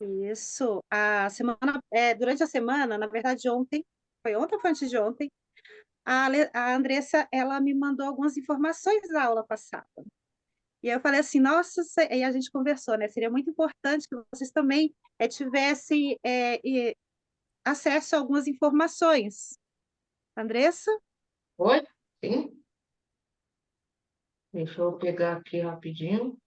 Isso. Durante a semana, na verdade, foi ontem ou foi antes de ontem, a Andressa, ela me mandou algumas informações da aula passada. E aí eu falei assim, nossa, e a gente conversou, né? Seria muito importante que vocês também tivessem acesso a algumas informações. Andressa? Oi? Sim? Deixa eu pegar aqui rapidinho.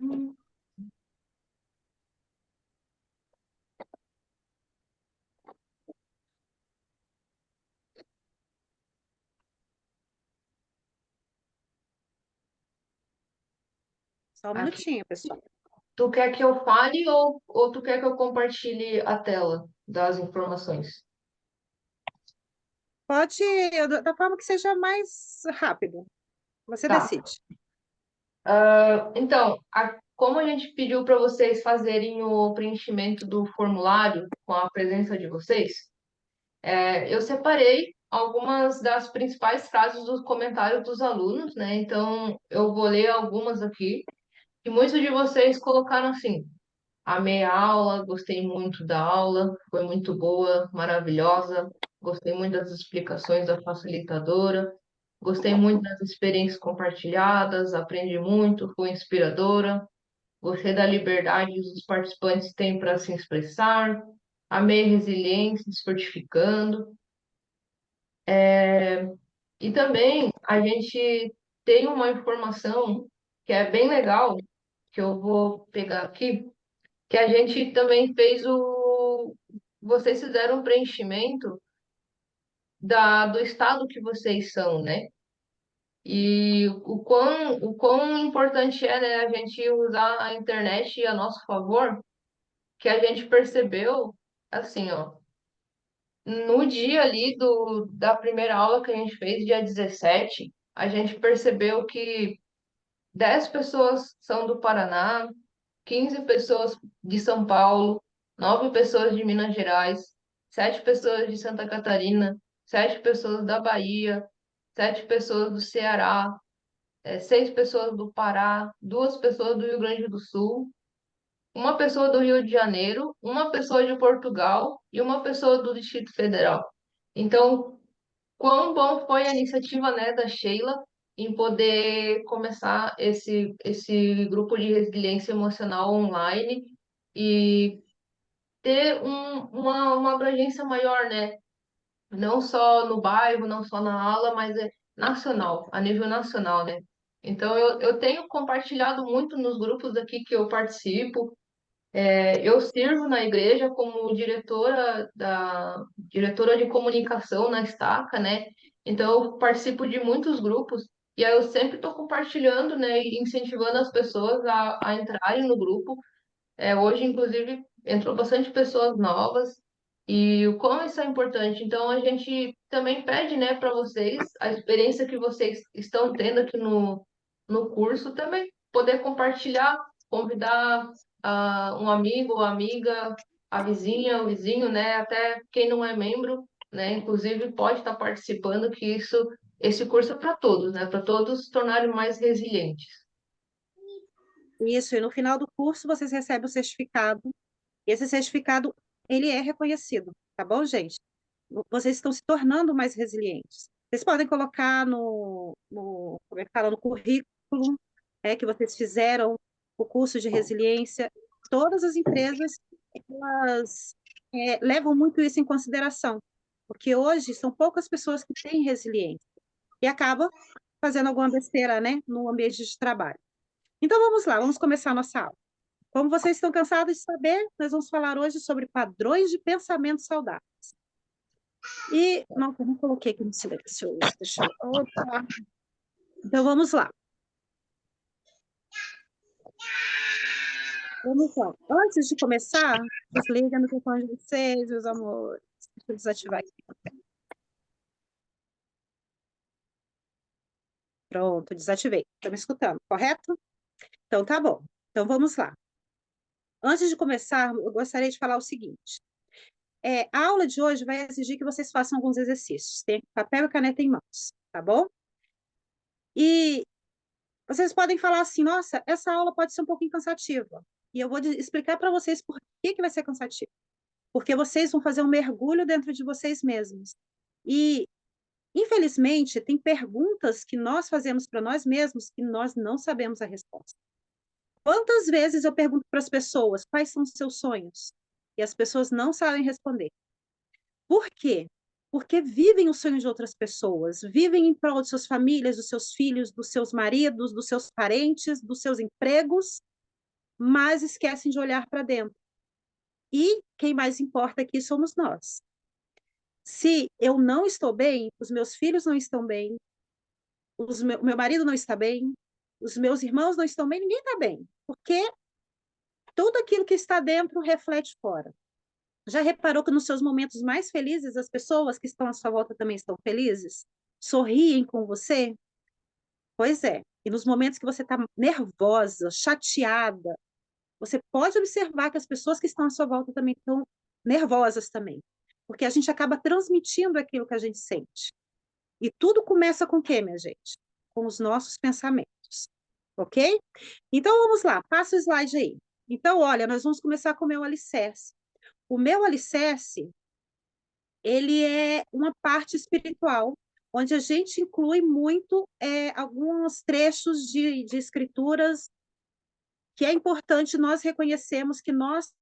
Hum, Só um Aqui. minutinho, pessoal. Tu quer que eu fale ou tu quer que eu compartilhe a tela das informações? Pode, da forma que seja mais rápido. Você Tá. decide. Então, como a gente pediu para vocês fazerem o preenchimento do formulário com a presença de vocês, eu separei algumas das principais frases dos comentários dos alunos, né? Então, eu vou ler algumas aqui. E muitos de vocês colocaram assim: amei a aula, gostei muito da aula, foi muito boa, maravilhosa, gostei muito das explicações da facilitadora, gostei muito das experiências compartilhadas, aprendi muito, foi inspiradora, gostei da liberdade que os participantes têm para se expressar, amei a resiliência, se fortificando. E também a gente tem uma informação que é bem legal, que eu vou pegar aqui, que a gente também fez o. Vocês fizeram um preenchimento do estado que vocês são, né? E o quão importante é, né, a gente usar a internet a nosso favor, que a gente percebeu, assim, ó, no dia ali da primeira aula que a gente fez, dia 17 a gente percebeu que 10 pessoas são do Paraná, 15 pessoas de São Paulo, 9 pessoas de Minas Gerais, 7 pessoas de Santa Catarina, 7 pessoas da Bahia, 7 pessoas do Ceará, 6 pessoas do Pará, 2 pessoas do Rio Grande do Sul, uma pessoa do Rio de Janeiro, uma pessoa de Portugal e uma pessoa do Distrito Federal. Então, quão bom foi a iniciativa, né, da Sheila em poder começar esse grupo de resiliência emocional online e ter uma abrangência maior, né? Não só no bairro, não só na aula, mas é nacional, a nível nacional, né? Então, eu tenho compartilhado muito nos grupos aqui que eu participo. Eu sirvo na igreja como diretora de comunicação na Estaca, né? Então eu participo de muitos grupos e aí eu sempre estou compartilhando, né, e incentivando as pessoas a entrarem no grupo. Hoje, inclusive, entrou bastante pessoas novas e o quão isso é importante. Então a gente também pede, né, para vocês a experiência que vocês estão tendo aqui no curso também poder compartilhar, convidar um amigo ou amiga, a vizinha, o vizinho, né? Até quem não é membro, né? Inclusive pode estar participando, que esse curso é para todos, né? Para todos se tornarem mais resilientes. Isso, e no final do curso vocês recebem o certificado. E esse certificado, ele é reconhecido, tá bom, gente? Vocês estão se tornando mais resilientes. Vocês podem colocar como é que fala, no currículo, que vocês fizeram o curso de resiliência. Todas as empresas, elas levam muito isso em consideração, porque hoje são poucas pessoas que têm resiliência e acaba fazendo alguma besteira, né, no ambiente de trabalho. Então vamos lá, vamos começar a nossa aula. Como vocês estão cansados de saber, nós vamos falar hoje sobre padrões de pensamento saudável. E, não, eu não coloquei aqui no silencioso, deixa eu... Opa. Então, vamos lá. Vamos lá. Antes de começar, desliga no microfone de vocês, meus amores. Deixa eu desativar aqui. Pronto, desativei. Estão me escutando, correto? Então, tá bom. Então, vamos lá. Antes de começar, eu gostaria de falar o seguinte. A aula de hoje vai exigir que vocês façam alguns exercícios. Tem papel e caneta em mãos, tá bom? E Vocês podem falar assim, nossa, essa aula pode ser um pouquinho cansativa. E eu vou explicar para vocês por que que vai ser cansativo. Porque vocês vão fazer um mergulho dentro de vocês mesmos. E, infelizmente, tem perguntas que nós fazemos para nós mesmos que nós não sabemos a resposta. Quantas vezes eu pergunto para as pessoas quais são os seus sonhos? E as pessoas não sabem responder. Por quê? Porque vivem os sonhos de outras pessoas, vivem em prol de suas famílias, dos seus filhos, dos seus maridos, dos seus parentes, dos seus empregos, mas esquecem de olhar para dentro. E quem mais importa aqui somos nós. Se eu não estou bem, os meus filhos não estão bem, meu marido não está bem, os meus irmãos não estão bem, ninguém está bem, porque tudo aquilo que está dentro reflete fora. Já reparou que nos seus momentos mais felizes, as pessoas que estão à sua volta também estão felizes? Sorriem com você? Pois é. E nos momentos que você está nervosa, chateada, você pode observar que as pessoas que estão à sua volta também estão nervosas também. Porque a gente acaba transmitindo aquilo que a gente sente. E tudo começa com o quê, minha gente? Com os nossos pensamentos. Ok? Então vamos lá, passa o slide aí. Então, olha, nós vamos começar com o meu alicerce. O meu alicerce, ele é uma parte espiritual, onde a gente inclui muito alguns trechos de escrituras que é importante nós reconhecermos que nós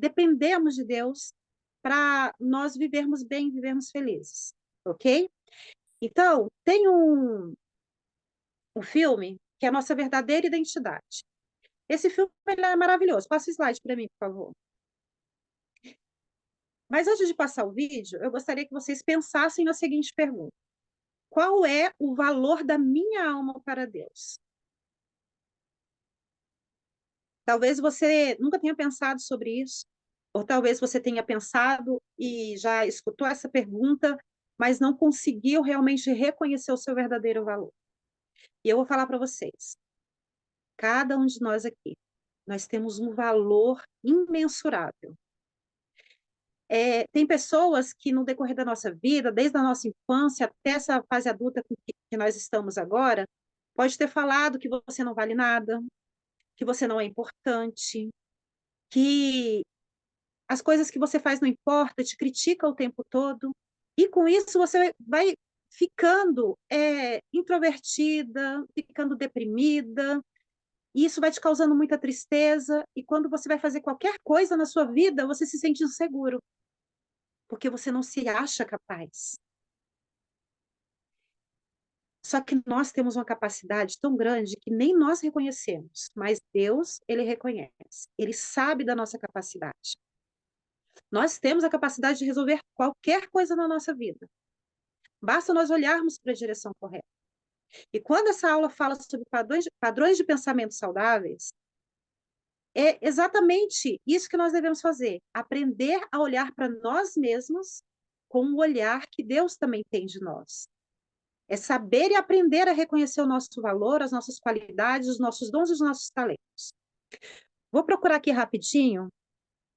dependemos de Deus para nós vivermos bem, vivermos felizes, ok? Então, tem um filme que é a nossa verdadeira identidade. Esse filme ele é maravilhoso. Passa o slide para mim, por favor. Mas antes de passar o vídeo, eu gostaria que vocês pensassem na seguinte pergunta: qual é o valor da minha alma para Deus? Talvez você nunca tenha pensado sobre isso, ou talvez você tenha pensado e já escutou essa pergunta, mas não conseguiu realmente reconhecer o seu verdadeiro valor. E eu vou falar para vocês, cada um de nós aqui, nós temos um valor imensurável. Tem pessoas que no decorrer da nossa vida, desde a nossa infância até essa fase adulta que nós estamos agora, pode ter falado que você não vale nada, que você não é importante, que as coisas que você faz não importa, te critica o tempo todo, e com isso você vai ficando introvertida, ficando deprimida, e isso vai te causando muita tristeza, e quando você vai fazer qualquer coisa na sua vida, você se sente inseguro, porque você não se acha capaz. Só que nós temos uma capacidade tão grande que nem nós reconhecemos, mas Deus, ele reconhece. Ele sabe da nossa capacidade. Nós temos a capacidade de resolver qualquer coisa na nossa vida. Basta nós olharmos para a direção correta. E quando essa aula fala sobre padrões de pensamento saudáveis, é exatamente isso que nós devemos fazer. Aprender a olhar para nós mesmos com o olhar que Deus também tem de nós. É saber e aprender a reconhecer o nosso valor, as nossas qualidades, os nossos dons e os nossos talentos. Vou procurar aqui rapidinho.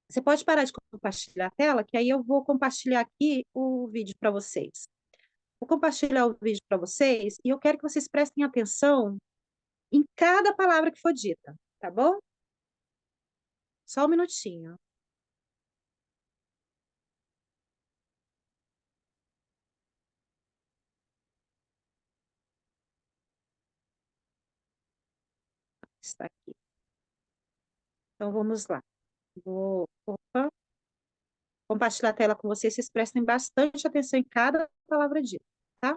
Você pode parar de compartilhar a tela, que aí eu vou compartilhar aqui o vídeo para vocês. Vou compartilhar o vídeo para vocês e eu quero que vocês prestem atenção em cada palavra que for dita, tá bom? Só um minutinho. Está aqui. Então vamos lá. Opa, compartilhar a tela com vocês, vocês prestem bastante atenção em cada palavra dita, tá?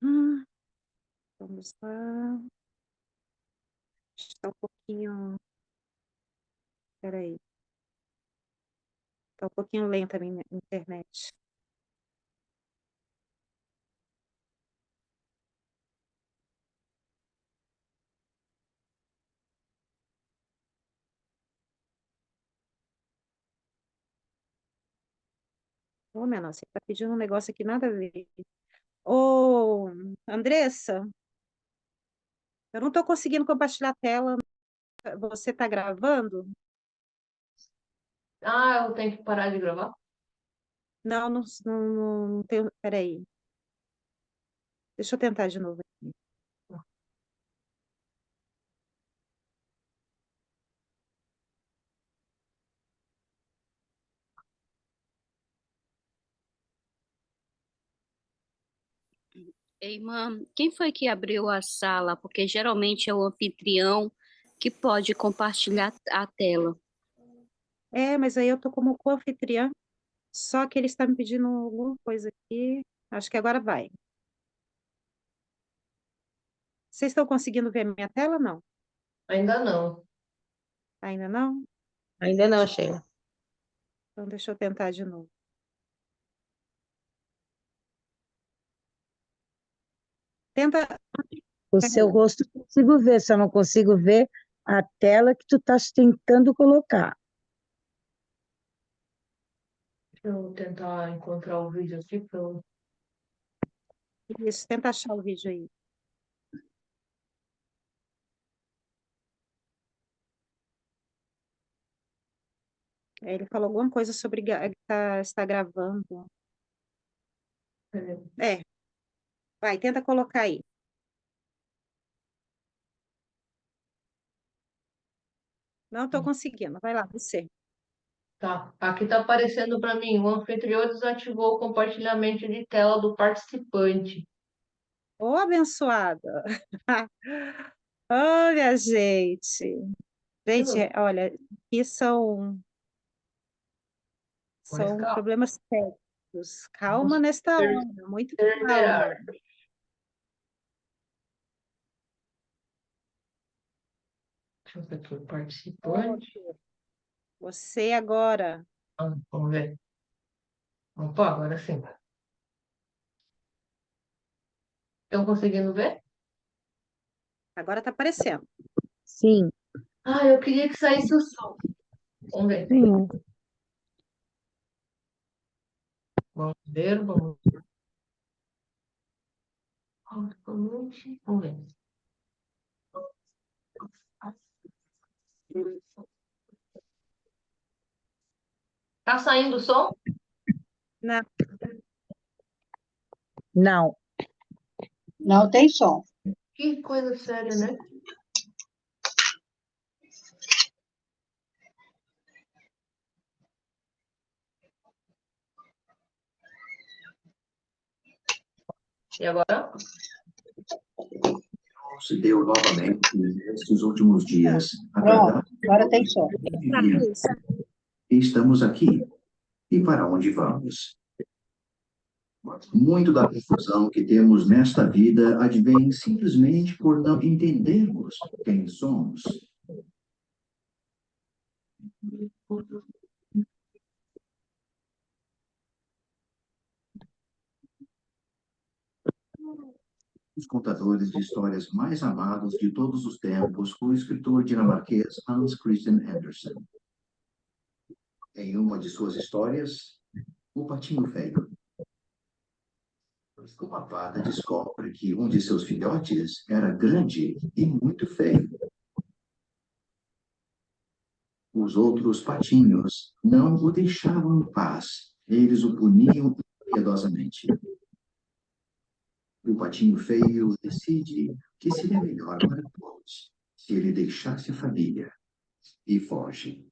Hum, vamos lá. Está um pouquinho. Peraí. Está um pouquinho lenta a minha internet. Ô, minha nossa, está pedindo um negócio aqui nada a ver. Ô, Andressa, eu não estou conseguindo compartilhar a tela. Você está gravando? Ah, eu tenho que parar de gravar? Não, não, não, não tenho. Peraí. Deixa eu tentar de novo aqui. Ei, irmã, quem foi que abriu a sala? Porque geralmente é o anfitrião que pode compartilhar a tela. É, mas aí eu tô como co-anfitriã, só que ele está me pedindo alguma coisa aqui. Acho que agora vai. Vocês estão conseguindo ver a minha tela? Não? Ainda não. Ainda não? Ainda não, Sheila. Então deixa eu tentar de novo. Tenta. O seu rosto eu consigo ver, só não consigo ver a tela que tu estás tentando colocar. Deixa eu tentar encontrar o vídeo aqui para eu... Isso, tenta achar o vídeo aí. Ele falou alguma coisa sobre está gravando. É, vai, tenta colocar aí. Não estou conseguindo. Vai lá, você. Tá, aqui tá aparecendo para mim, o anfitrião desativou o compartilhamento de tela do participante. Ô, abençoada. Ô, minha gente. Gente, olha, aqui Mas são calma, problemas técnicos. Calma vamos nesta hora, muito perseverar. calma. Deixa eu ver aqui, o Ó, participante. você agora. Vamos ver. Opa, agora sim. Estão conseguindo ver? Agora está aparecendo. Sim, Ah, eu queria que saísse o som. Vamos ver. sim. Vamos ver, vamos ver. Vamos ver. Tá saindo o som? Não, Não. Não tem som. Que coisa séria, né? E agora? Se deu novamente nestes últimos dias. A Pronto, verdade agora tem som. é que vivíamos. Estamos aqui. E para onde vamos? Muito da confusão que temos nesta vida advém simplesmente por não entendermos quem somos. Os contadores de histórias mais amados de todos os tempos, o escritor dinamarquês Hans Christian Andersen. Em uma de suas histórias, O Patinho Feio, uma fada descobre que um de seus filhotes era grande e muito feio. Os outros patinhos não o deixavam em paz. Eles o puniam piedosamente. O patinho feio decide que seria melhor para todos se ele deixasse a família e foge.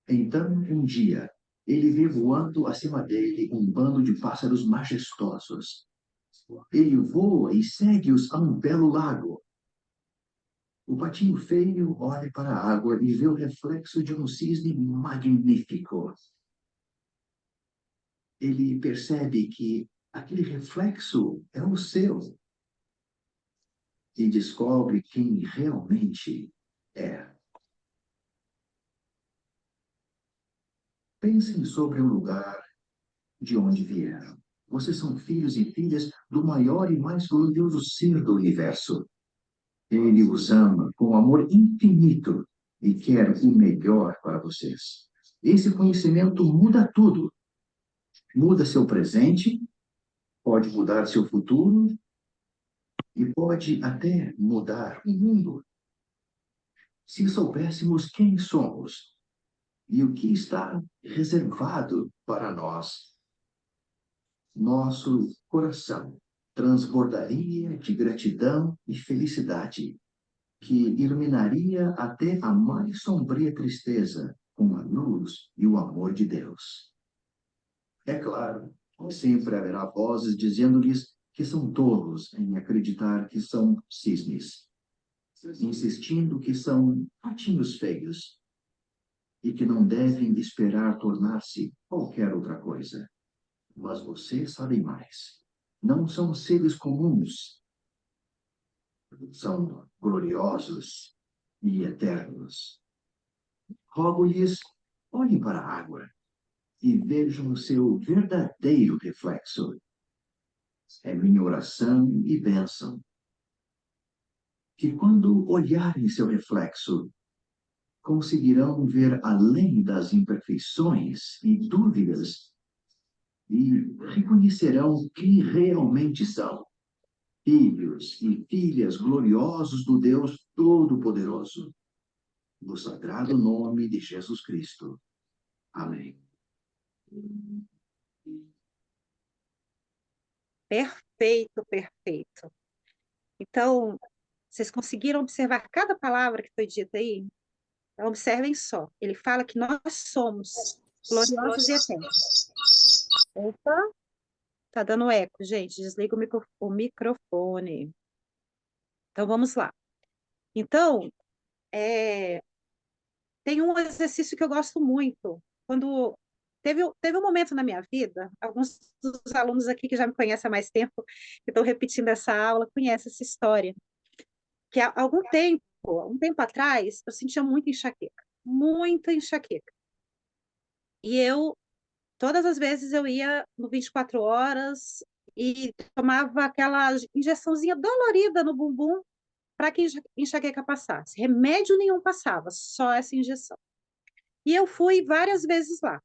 Então, um dia, ele vê voando acima dele um bando de pássaros majestosos. Ele voa e segue-os a um belo lago. O patinho feio olha para a água e vê o reflexo de um cisne magnífico. Ele percebe que aquele reflexo é o seu e descobre quem realmente é. Pensem sobre o lugar de onde vieram. Vocês são filhos e filhas do maior e mais glorioso ser do universo. Ele os ama com amor infinito e quer o melhor para vocês. Esse conhecimento muda tudo. Muda seu presente, pode mudar seu futuro e pode até mudar o mundo. Se soubéssemos quem somos e o que está reservado para nós. Nosso coração transbordaria de gratidão e felicidade, que iluminaria até a mais sombria tristeza com a luz e o amor de Deus. É claro, sempre haverá vozes dizendo-lhes que são tolos em acreditar que são cisnes, insistindo que são patinhos feios e que não devem esperar tornar-se qualquer outra coisa. Mas vocês sabem mais. Não são seres comuns, são gloriosos e eternos. Rogo-lhes, olhem para a água e vejam o seu verdadeiro reflexo. É minha oração e bênção que, quando olharem seu reflexo, conseguirão ver além das imperfeições e dúvidas e reconhecerão que realmente são filhos e filhas gloriosos do Deus Todo-Poderoso, no sagrado nome de Jesus Cristo. Amém. Perfeito, perfeito. Então, vocês conseguiram observar cada palavra que foi dita aí? Então, observem só. Ele fala que nós somos gloriosos e eternos. Opa, tá dando eco, gente. Desliga o microfone. Então, vamos lá. Então, tem um exercício que eu gosto muito. Quando teve um momento na minha vida, alguns dos alunos aqui que já me conhecem há mais tempo, que estão repetindo essa aula, conhecem essa história. Que há um tempo atrás, eu sentia muita enxaqueca. Muita enxaqueca. E todas as vezes eu ia no 24 horas e tomava aquela injeçãozinha dolorida no bumbum para que a enxaqueca passasse. Remédio nenhum passava, só essa injeção. E eu fui várias vezes lá.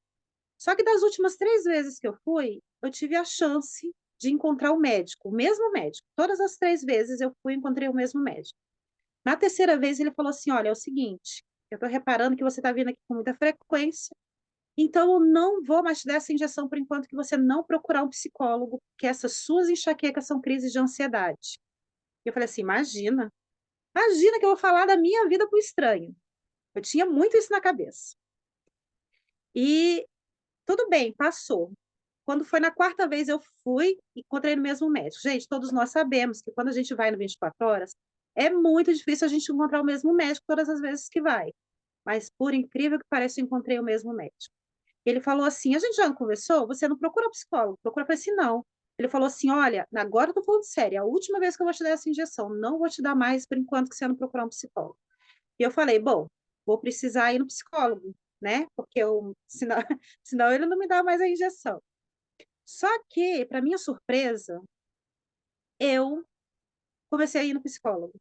Só que das últimas 3 vezes que eu fui, eu tive a chance de encontrar o médico, o mesmo médico. Todas as 3 vezes eu fui e encontrei o mesmo médico. Na terceira vez ele falou assim, olha, é o seguinte, eu estou reparando que você está vindo aqui com muita frequência, então eu não vou mais te dar essa injeção por enquanto que você não procurar um psicólogo, porque essas suas enxaquecas são crises de ansiedade. E eu falei assim, imagina que eu vou falar da minha vida para o estranho. Eu tinha muito isso na cabeça. E tudo bem, passou. Quando foi na 4ª vez, eu fui e encontrei no mesmo médico. Gente, todos nós sabemos que quando a gente vai no 24 horas, é muito difícil a gente encontrar o mesmo médico todas as vezes que vai. Mas, por incrível que pareça, eu encontrei o mesmo médico. Ele falou assim, a gente já não conversou? Você não procura psicólogo? Procura. Eu falei assim, não. Ele falou assim, olha, agora eu tô falando sério, é a última vez que eu vou te dar essa injeção, não vou te dar mais por enquanto que você não procurar um psicólogo. E eu falei, bom, vou precisar ir no psicólogo, né? Porque senão, senão ele não me dá mais a injeção. Só que, para minha surpresa, eu comecei a ir no psicólogo.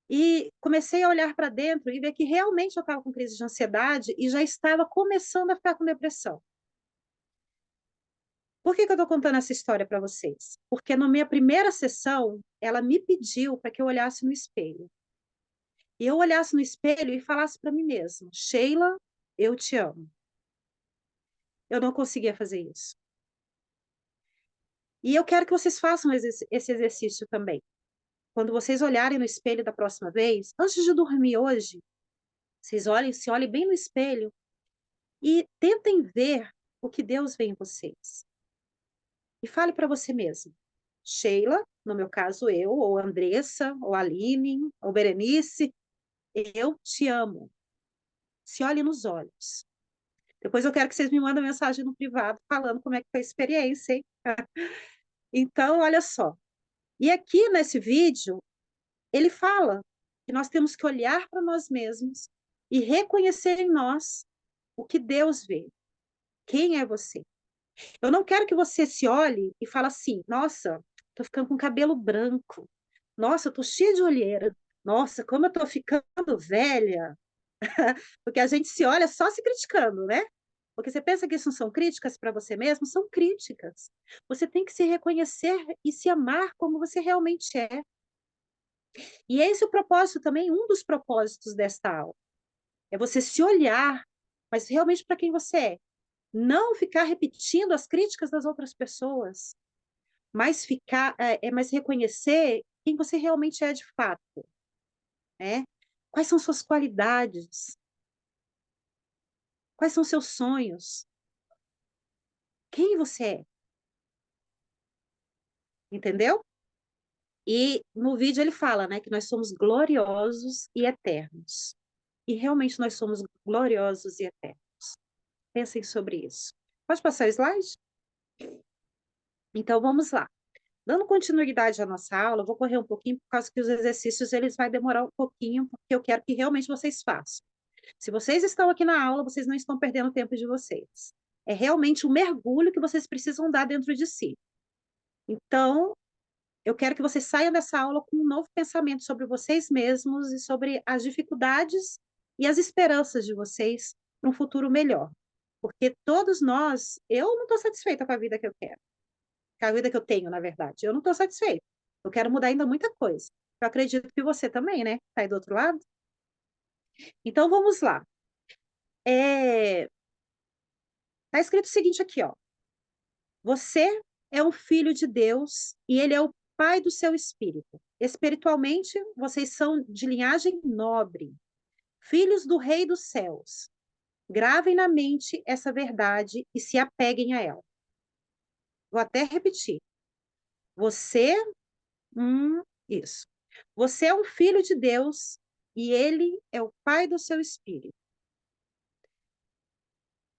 E comecei a olhar para dentro e ver que realmente eu estava com crise de ansiedade e já estava começando a ficar com depressão. Por que eu estou contando essa história para vocês? Porque na minha primeira sessão, ela me pediu para que eu olhasse no espelho. E eu olhasse no espelho e falasse para mim mesma, Sheila, eu te amo. Eu não conseguia fazer isso. E eu quero que vocês façam esse exercício também. Quando vocês olharem no espelho da próxima vez, antes de dormir hoje, vocês se olhem bem no espelho e tentem ver o que Deus vê em vocês. E fale para você mesmo. Sheila, no meu caso eu, ou Andressa, ou Aline, ou Berenice, eu te amo. Se olhe nos olhos. Depois eu quero que vocês me mandem mensagem no privado falando como é que foi a experiência, hein? Então, olha só. E aqui nesse vídeo, ele fala que nós temos que olhar para nós mesmos e reconhecer em nós o que Deus vê. Quem é você? Eu não quero que você se olhe e fale assim, nossa, tô ficando com cabelo branco. Nossa, eu tô cheia de olheira. Nossa, como eu tô ficando velha. Porque a gente se olha só se criticando, né? Porque você pensa que isso não são críticas para você mesmo? São críticas. Você tem que se reconhecer e se amar como você realmente é. E esse é o propósito também, um dos propósitos desta aula. É você se olhar mas realmente para quem você é. Não ficar repetindo as críticas das outras pessoas, mas mas reconhecer quem você realmente é de fato, né? Quais são suas qualidades? Quais são seus sonhos? Quem você é? Entendeu? E no vídeo ele fala, né, que nós somos gloriosos e eternos. E realmente nós somos gloriosos e eternos. Pensem sobre isso. Pode passar o slide? Então vamos lá. Dando continuidade à nossa aula, eu vou correr um pouquinho por causa que os exercícios eles vai demorar um pouquinho, porque eu quero que realmente vocês façam. Se vocês estão aqui na aula, vocês não estão perdendo o tempo de vocês. É realmente um mergulho que vocês precisam dar dentro de si. Então, eu quero que vocês saiam dessa aula com um novo pensamento sobre vocês mesmos e sobre as dificuldades e as esperanças de vocês para um futuro melhor. Porque todos nós, eu não estou satisfeita com a vida que eu quero, com a vida que eu tenho, na verdade. Eu não estou satisfeita. Eu quero mudar ainda muita coisa. Eu acredito que você também, né? Está aí do outro lado? Então, vamos lá. Tá escrito o seguinte aqui, ó. Você é um filho de Deus e ele é o pai do seu espírito. Espiritualmente, vocês são de linhagem nobre, filhos do rei dos céus. Gravem na mente essa verdade e se apeguem a ela. Vou até repetir. Você, isso. Você é um filho de Deus e ele é o pai do seu espírito.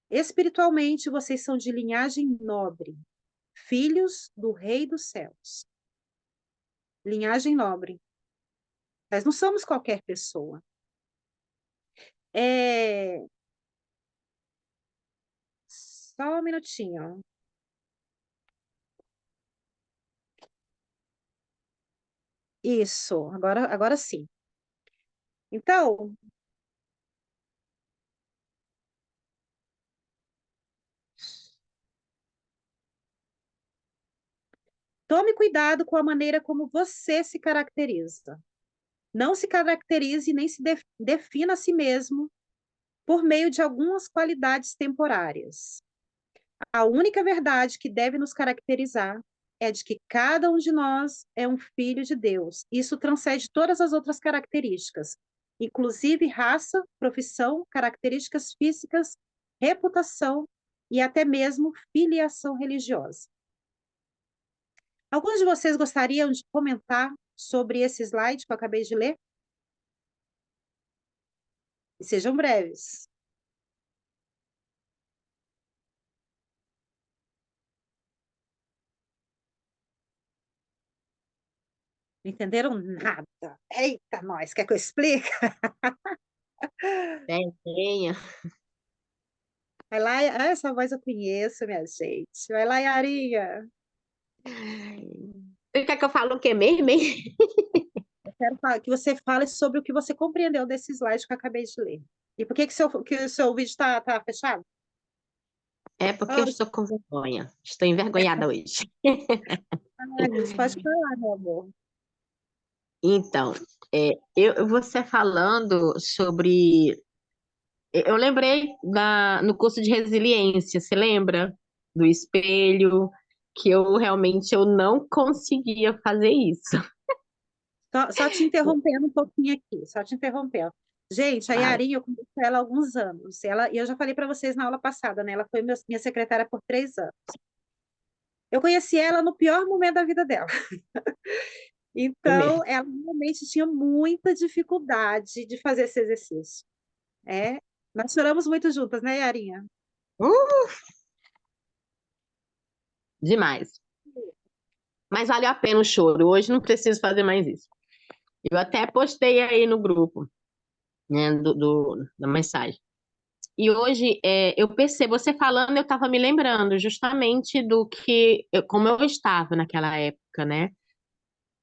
Espiritualmente, vocês são de linhagem nobre, filhos do rei dos céus. Linhagem nobre. Nós não somos qualquer pessoa. Só um minutinho. Isso, agora sim. Então, tome cuidado com a maneira como você se caracteriza. Não se caracterize nem se defina a si mesmo por meio de algumas qualidades temporárias. A única verdade que deve nos caracterizar é de que cada um de nós é um filho de Deus. Isso transcende todas as outras características, inclusive raça, profissão, características físicas, reputação e até mesmo filiação religiosa. Alguns de vocês gostariam de comentar sobre esse slide que eu acabei de ler? E sejam breves. Não entenderam nada. Eita, nós, quer que eu explique? Tenha. Vai lá, essa voz eu conheço, minha gente. Vai lá, Yarinha. Você quer que eu fale o quê mesmo, hein? Eu quero que você fale sobre o que você compreendeu desse slide que eu acabei de ler. E por que o seu vídeo está fechado? É porque eu estou com vergonha. Estou envergonhada hoje. Você pode falar, meu amor. Então, você falando sobre. Eu lembrei no curso de resiliência, você lembra? Do espelho, que eu não conseguia fazer isso. Só te interrompendo um pouquinho aqui, só te interrompendo. Gente, a Fala. Yarinha, eu conheço ela há alguns anos. E eu já falei para vocês na aula passada, né? Ela foi minha secretária por 3 anos. Eu conheci ela no pior momento da vida dela. Então, ela realmente tinha muita dificuldade de fazer esse exercício. Nós choramos muito juntas, né, Yarinha? Demais. Mas valeu a pena o choro. Hoje não preciso fazer mais isso. Eu até postei aí no grupo, né, da mensagem. E hoje, eu percebo, você falando, eu estava me lembrando justamente como eu estava naquela época, né?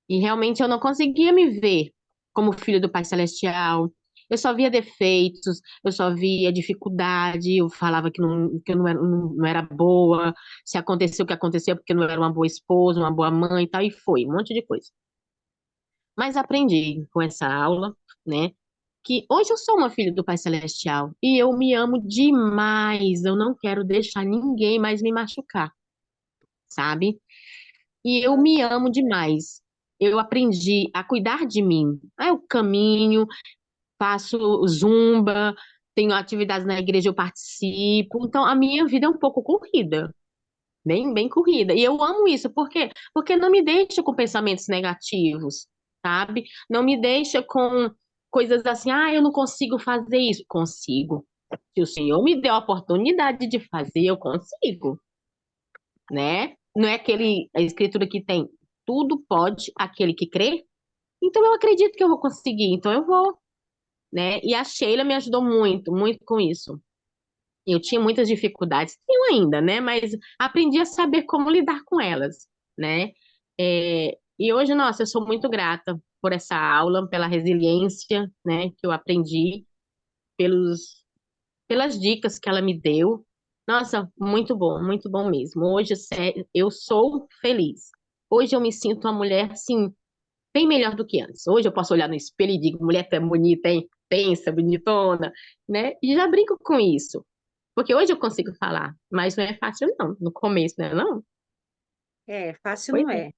E realmente eu não conseguia me ver como filho do Pai Celestial. Eu só via defeitos, eu só via dificuldade, eu falava que eu não era boa, se aconteceu o que aconteceu, porque eu não era uma boa esposa, uma boa mãe e tal, e foi, um monte de coisa. Mas aprendi com essa aula, né? que hoje eu sou uma filha do Pai Celestial e eu me amo demais. Eu não quero deixar ninguém mais me machucar, sabe? E eu me amo demais. Eu aprendi a cuidar de mim. Aí eu caminho, faço zumba, tenho atividades na igreja, eu participo. Então, a minha vida é um pouco corrida, bem corrida. E eu amo isso, por quê? Porque não me deixa com pensamentos negativos, sabe? Não me deixa com coisas assim, eu não consigo fazer isso. Consigo. Se o Senhor me deu a oportunidade de fazer, eu consigo, né? Não é a escritura que tem tudo pode aquele que crê? Então eu acredito que eu vou conseguir, então eu vou, né? E a Sheila me ajudou muito com isso. Eu tinha muitas dificuldades, tenho ainda, né? Mas aprendi a saber como lidar com elas, né? E hoje, nossa, eu sou muito grata por essa aula, pela resiliência, né, que eu aprendi, pelas dicas que ela me deu. Nossa, muito bom mesmo. Hoje, sério, eu sou feliz. Hoje eu me sinto uma mulher, assim, bem melhor do que antes. Hoje eu posso olhar no espelho e digo, mulher, tu é bonita, hein? Pensa, bonitona, né? E já brinco com isso. Porque hoje eu consigo falar, mas não é fácil, não. No começo, né? Não? Fácil Pois não é. é.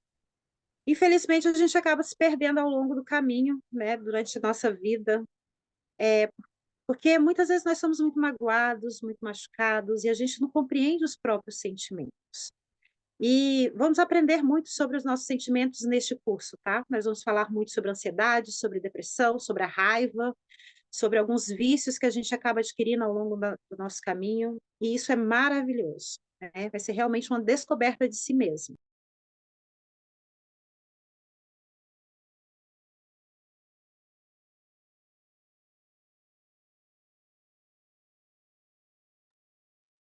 Infelizmente, a gente acaba se perdendo ao longo do caminho, né, durante a nossa vida, porque muitas vezes nós somos muito magoados, muito machucados, e a gente não compreende os próprios sentimentos. E vamos aprender muito sobre os nossos sentimentos neste curso, tá? Nós vamos falar muito sobre ansiedade, sobre depressão, sobre a raiva, sobre alguns vícios que a gente acaba adquirindo ao longo do nosso caminho, e isso é maravilhoso, né? Vai ser realmente uma descoberta de si mesmo.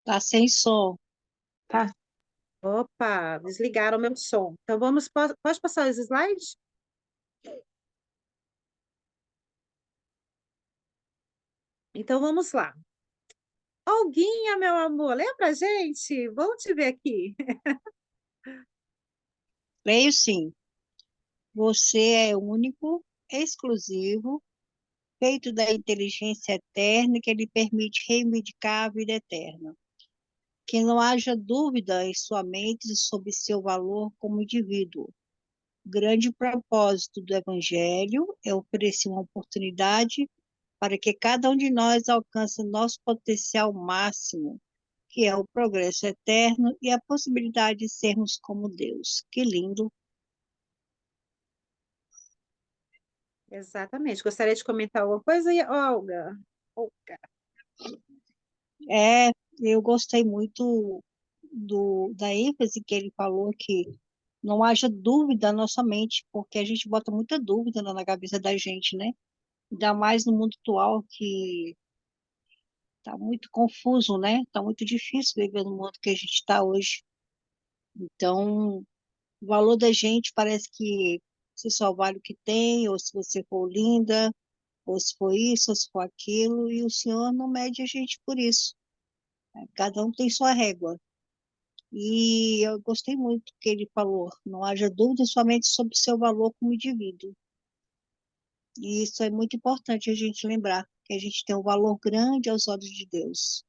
Tá sem som. Tá. Opa, desligaram o meu som. Então pode passar os slides? Então vamos lá. Olguinha, meu amor, lembra a gente? Vamos te ver aqui. Leio sim. Você é único, exclusivo, feito da inteligência eterna que lhe permite reivindicar a vida eterna. Que não haja dúvida em sua mente sobre seu valor como indivíduo. O grande propósito do Evangelho é oferecer uma oportunidade para que cada um de nós alcance nosso potencial máximo, que é o progresso eterno e a possibilidade de sermos como Deus. Que lindo! Exatamente. Gostaria de comentar alguma coisa, Olga? Olga. Eu gostei muito da ênfase que ele falou que não haja dúvida na nossa mente, porque a gente bota muita dúvida na cabeça da gente, né? Ainda mais no mundo atual que está muito confuso, né? Está muito difícil viver no mundo que a gente está hoje. Então, o valor da gente parece que você só vale o que tem, ou se você for linda, ou se for isso, ou se for aquilo, e o Senhor não mede a gente por isso. Cada um tem sua régua. E eu gostei muito que ele falou, não haja dúvida somente sobre o seu valor como indivíduo. E isso é muito importante a gente lembrar, que a gente tem um valor grande aos olhos de Deus.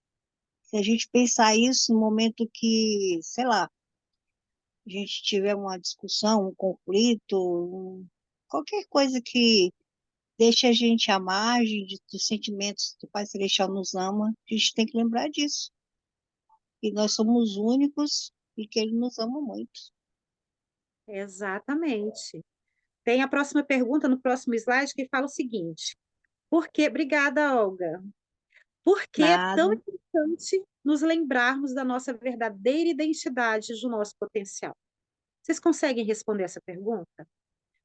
Se a gente pensar isso no momento que, sei lá, a gente tiver uma discussão, um conflito, qualquer coisa que deixe a gente à margem dos sentimentos que o Pai Celestial nos ama, a gente tem que lembrar disso. Que nós somos únicos e que Ele nos ama muito. Exatamente. Tem a próxima pergunta no próximo slide que fala o seguinte: obrigada, Olga. Por que é tão Nada. importante nos lembrarmos da nossa verdadeira identidade, do nosso potencial? Vocês conseguem responder essa pergunta?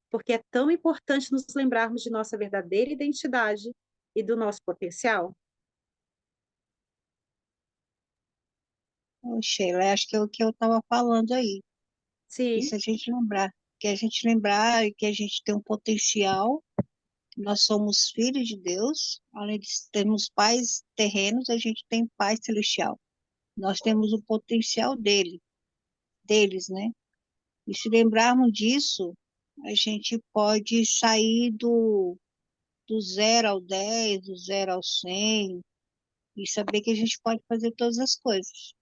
Por que é tão importante nos lembrarmos de nossa verdadeira identidade e do nosso potencial? Ô, Sheila, acho que é o que eu estava falando aí. Sim, Isso a gente lembrar. Que a gente lembrar que a gente tem um potencial, que nós somos filhos de Deus, além de termos pais terrenos, a gente tem pai celestial. Nós temos o potencial deles, né? E se lembrarmos disso, a gente pode sair do 0 ao 10, do 0 ao 100, e saber que a gente pode fazer todas as coisas. Acho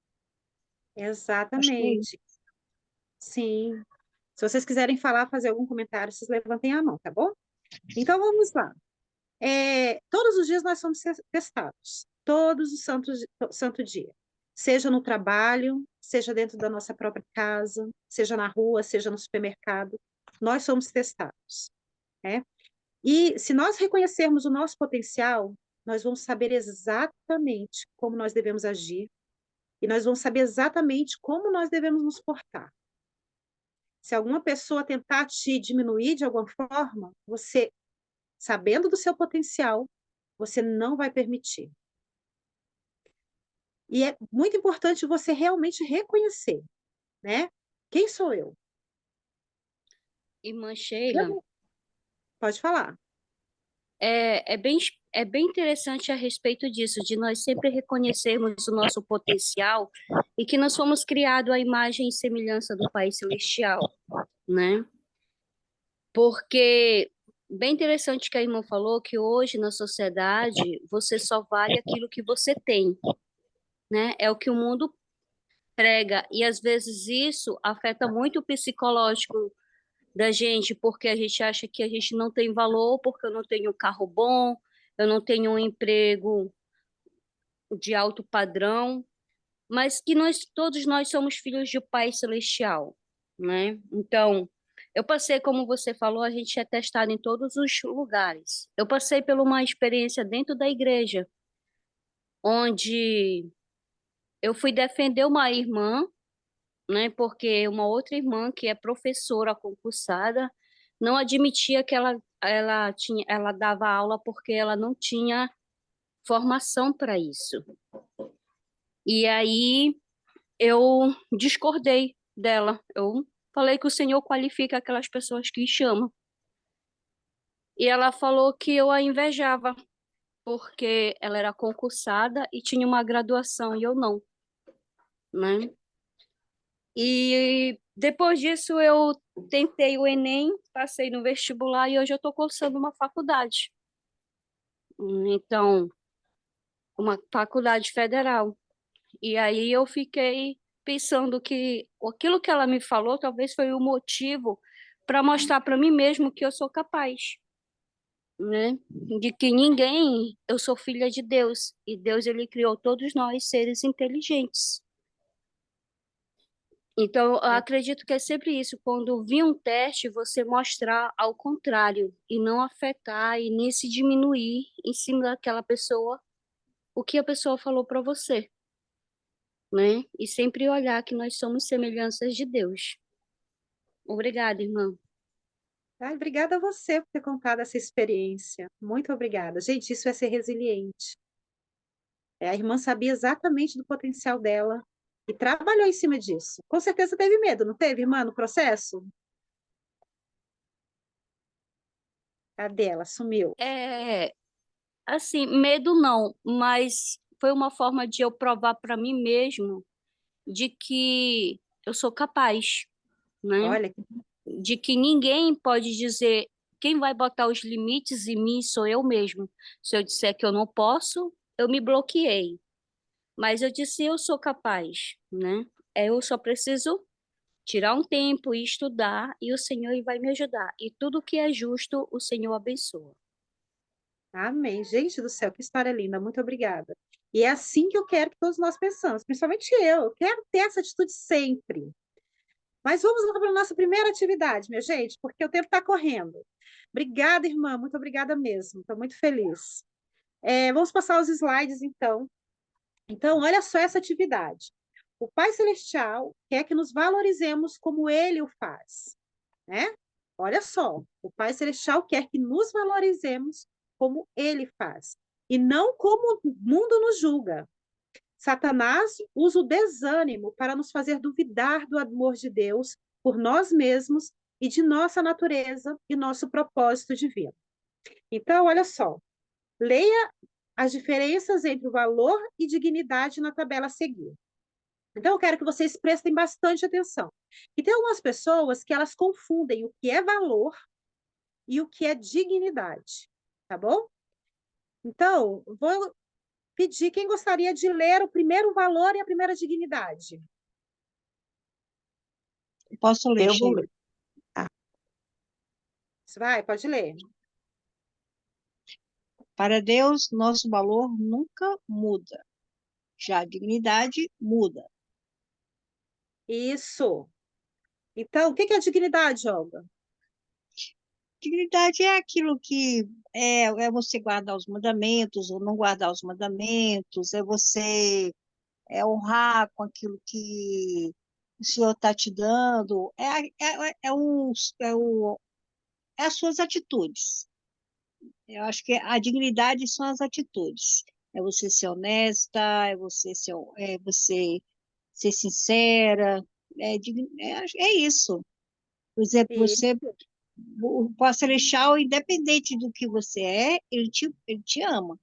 que é isso. Exatamente. Sim. Se vocês quiserem falar, fazer algum comentário, vocês levantem a mão, tá bom? Então, vamos lá. Todos os dias nós somos testados. Todos os santo dia. Seja no trabalho, seja dentro da nossa própria casa, seja na rua, seja no supermercado. Nós somos testados, né? E se nós reconhecermos o nosso potencial, nós vamos saber exatamente como nós devemos agir e nós vamos saber exatamente como nós devemos nos portar. Se alguma pessoa tentar te diminuir de alguma forma, você, sabendo do seu potencial, você não vai permitir. E é muito importante você realmente reconhecer, né? Quem sou eu? Irmã Sheila, Pode falar. é bem interessante a respeito disso, de nós sempre reconhecermos o nosso potencial e que nós fomos criados à imagem e semelhança do Pai Celestial, né? Porque bem interessante que a irmã falou que hoje na sociedade você só vale aquilo que você tem, né? É o que o mundo prega e às vezes isso afeta muito o psicológico da gente, porque a gente acha que a gente não tem valor, porque eu não tenho um carro bom, eu não tenho um emprego de alto padrão, mas que todos nós somos filhos de Pai Celestial, né? Então, eu passei, como você falou, a gente é testado em todos os lugares. Eu passei por uma experiência dentro da igreja, onde eu fui defender uma irmã, né? Porque uma outra irmã que é professora concursada não admitia que ela dava aula porque ela não tinha formação para isso. E aí eu discordei dela. Eu falei que o Senhor qualifica aquelas pessoas que chamam. E ela falou que eu a invejava, porque ela era concursada e tinha uma graduação e eu não, né? E depois disso eu tentei o Enem, passei no vestibular e hoje eu estou cursando uma faculdade. Então, uma faculdade federal. E aí eu fiquei pensando que aquilo que ela me falou talvez foi o motivo para mostrar para mim mesmo que eu sou capaz, né? De que eu sou filha de Deus, e Deus ele criou todos nós seres inteligentes. Então, eu acredito que é sempre isso, quando vir um teste, você mostrar ao contrário, e não afetar e nem se diminuir em cima daquela pessoa, o que a pessoa falou para você, né? E sempre olhar que nós somos semelhanças de Deus. Obrigada, irmã. Ai, obrigada a você por ter contado essa experiência. Muito obrigada. Gente, isso é ser resiliente. A irmã sabia exatamente do potencial dela e trabalhou em cima disso. Com certeza teve medo, não teve, irmã, no processo? Cadê ela? Sumiu. Assim, medo não, mas foi uma forma de eu provar para mim mesmo de que eu sou capaz, né? Olha, De que ninguém pode dizer quem vai botar os limites em mim sou eu mesmo. Se eu disser que eu não posso, eu me bloqueei. Mas eu disse eu sou capaz, né? Eu só preciso tirar um tempo e estudar e o Senhor vai me ajudar. E tudo que é justo, o Senhor abençoa. amém. Gente do céu, que história linda. Muito obrigada. E é assim que eu quero que todos nós pensamos, principalmente eu. Eu quero ter essa atitude sempre. Mas vamos lá para a nossa primeira atividade, minha gente, porque o tempo está correndo. Obrigada, irmã. Muito obrigada mesmo. Estou muito feliz. Vamos passar os slides, então. Então, olha só essa atividade. O Pai Celestial quer que nos valorizemos como Ele o faz, né? Olha só, o Pai Celestial quer que nos valorizemos como Ele faz, e não como o mundo nos julga. Satanás usa o desânimo para nos fazer duvidar do amor de Deus por nós mesmos e de nossa natureza e nosso propósito divino. Então, olha só, leia as diferenças entre o valor e dignidade na tabela a seguir. Então, eu quero que vocês prestem bastante atenção. E tem algumas pessoas que elas confundem o que é valor e o que é dignidade, tá bom? Então, vou pedir quem gostaria de ler o primeiro valor e a primeira dignidade. Posso ler, Eu vou Sheila? ler. Vai, pode ler. Para Deus, nosso valor nunca muda. Já a dignidade muda. Isso. Então, o que que é dignidade, Olga? Dignidade é aquilo que é você guardar os mandamentos ou não guardar os mandamentos, é você honrar com aquilo que o Senhor está te dando, é as suas atitudes. Eu acho que a dignidade são as atitudes. É você ser honesta, é você ser sincera, é isso. Por exemplo, Isso. o Pai Celestial, independente do que você ele te ama.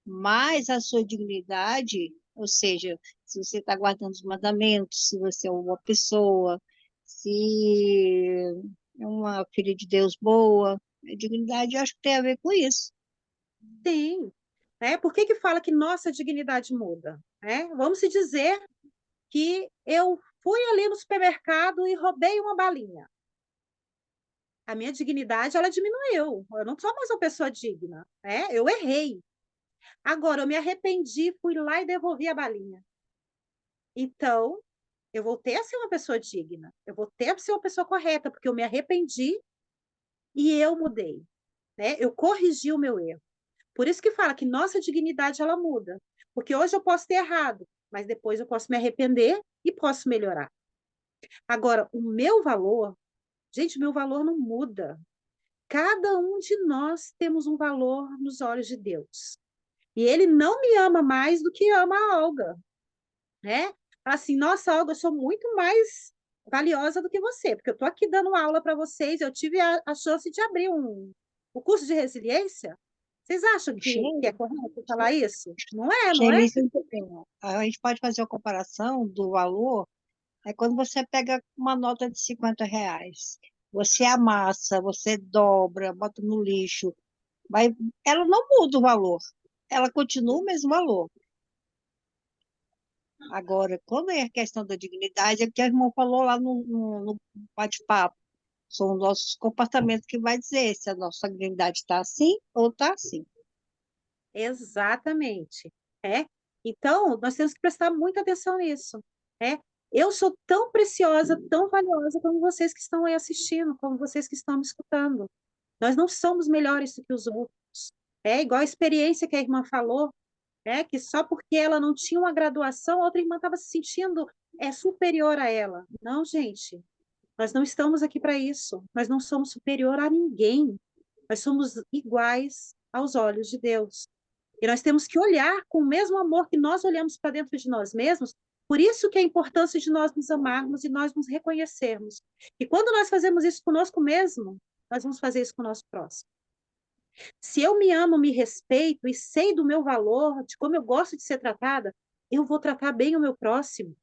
Mas a sua dignidade, ou seja, se você está guardando os mandamentos, se você é uma boa pessoa, se é uma filha de Deus boa, a dignidade eu acho que tem a ver com isso. Sim. Né? Por que que fala que nossa dignidade muda? Né? Vamos se dizer que eu fui ali no supermercado e roubei uma balinha. A minha dignidade, ela diminuiu. Eu não sou mais uma pessoa digna, né? Eu errei. Agora, eu me arrependi, fui lá e devolvi a balinha. Então, eu voltei a ser uma pessoa digna. Eu voltei a ser uma pessoa correta, porque eu me arrependi e eu mudei, né? Eu corrigi o meu erro. Por isso que fala que nossa dignidade, ela muda. Porque hoje eu posso ter errado, mas depois eu posso me arrepender e posso melhorar. Agora, o meu valor, gente, meu valor não muda. Cada um de nós temos um valor nos olhos de Deus. E ele não me ama mais do que ama a Olga, né? Fala assim, nossa, Olga, eu sou muito mais valiosa do que você, porque eu estou aqui dando aula para vocês, eu tive a chance de abrir o curso de resiliência. Vocês acham que é correto falar isso? Não é, não é? Xelissa, a gente pode fazer a comparação do valor, é quando você pega uma nota de R$ 50, você amassa, você dobra, bota no lixo, vai, ela não muda o valor, ela continua o mesmo valor. Agora, quando é a questão da dignidade, é o que a irmã falou lá no bate-papo, são os nossos comportamentos que vai dizer se a nossa dignidade está assim ou está assim. Exatamente. É. Então, nós temos que prestar muita atenção nisso. É. Eu sou tão preciosa, tão valiosa como vocês que estão aí assistindo, como vocês que estão me escutando. Nós não somos melhores do que os outros. É igual a experiência que a irmã falou, que só porque ela não tinha uma graduação, a outra irmã estava se sentindo superior a ela. Não, gente, nós não estamos aqui para isso. Nós não somos superior a ninguém. Nós somos iguais aos olhos de Deus. E nós temos que olhar com o mesmo amor que nós olhamos para dentro de nós mesmos. Por isso que é a importância de nós nos amarmos e nós nos reconhecermos. E quando nós fazemos isso conosco mesmo, nós vamos fazer isso com o nosso próximo. Se eu me amo, me respeito e sei do meu valor, de como eu gosto de ser tratada, eu vou tratar bem o meu próximo.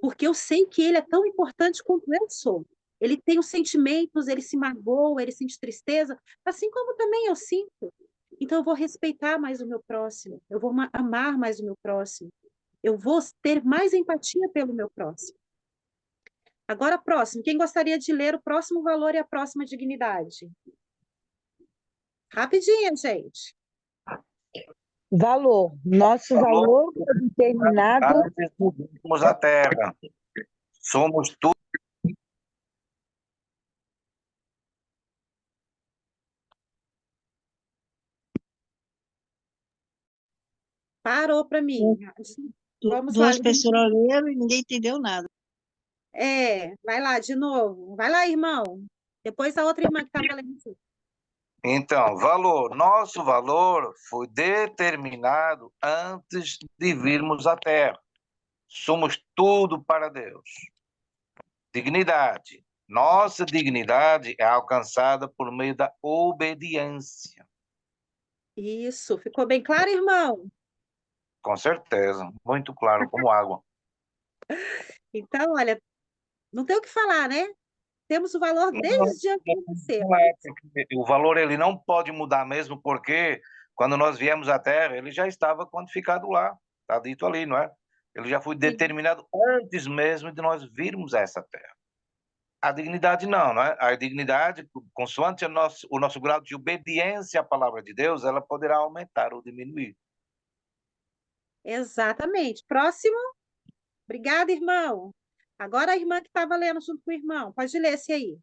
Porque eu sei que ele é tão importante quanto eu sou. Ele tem os sentimentos, ele se magoa, ele sente tristeza, assim como também eu sinto. Então, eu vou respeitar mais o meu próximo, eu vou amar mais o meu próximo, eu vou ter mais empatia pelo meu próximo. Agora, próximo, quem gostaria de ler o próximo valor e a próxima dignidade? Rapidinho, gente. Valor. Nosso valor é determinado. Antes de virmos a terra, somos tudo. Parou para mim. Vamos lá, Duas pessoas leram e ninguém entendeu nada. vai lá de novo. Vai lá, irmão. Depois a outra irmã que estava lendo. Então, valor. Nosso valor foi determinado antes de virmos a terra. Somos tudo para Deus. Dignidade. Nossa dignidade é alcançada por meio da obediência. Isso, ficou bem claro, irmão? Com certeza, muito claro como água. Então, olha, não tem o que falar, né? Temos o valor desde antes de nascer. Não é, porque o valor ele não pode mudar mesmo, porque quando nós viemos à Terra, ele já estava quantificado lá, está dito ali, não é? Ele já foi Sim. determinado antes mesmo de nós virmos a essa Terra. A dignidade não, não é? A dignidade, consoante o nosso grau de obediência à palavra de Deus, ela poderá aumentar ou diminuir. Exatamente. Próximo. Obrigada, irmão. Agora a irmã que estava lendo junto com o irmão. Pode ler esse aí.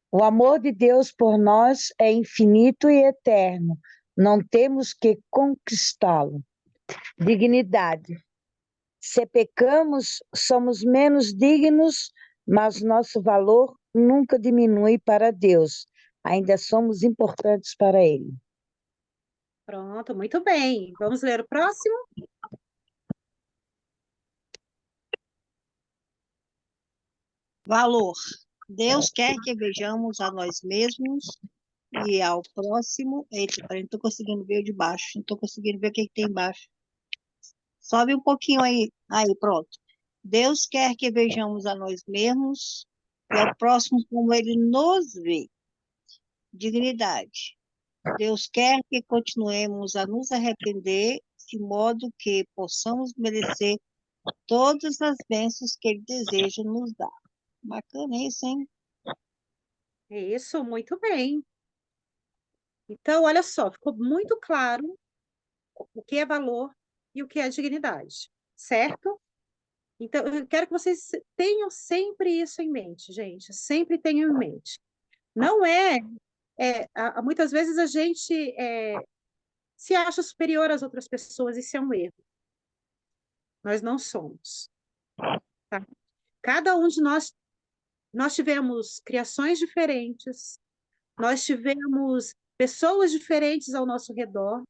O amor de Deus por nós é infinito e eterno. Não temos que conquistá-lo. Dignidade. Se pecamos, somos menos dignos, mas nosso valor nunca diminui para Deus. Ainda somos importantes para Ele. Pronto, muito bem. Vamos ler o próximo? Valor. Deus quer que vejamos a nós mesmos e ao próximo. Eita, peraí, não estou conseguindo ver o de baixo. Não estou conseguindo ver o que tem embaixo. Sobe um pouquinho aí. Aí, pronto. Deus quer que vejamos a nós mesmos e ao próximo como Ele nos vê. Dignidade. Deus quer que continuemos a nos arrepender de modo que possamos merecer todas as bênçãos que Ele deseja nos dar. Bacana isso, hein? Isso, muito bem. Então, olha só, ficou muito claro o que é valor e o que é dignidade, certo? Então, eu quero que vocês tenham sempre isso em mente, gente. Sempre tenham em mente. Não muitas vezes a gente se acha superior às outras pessoas, isso é um erro. Nós não somos. Tá? Cada um de nós tivemos criações diferentes, nós tivemos pessoas diferentes ao nosso redor,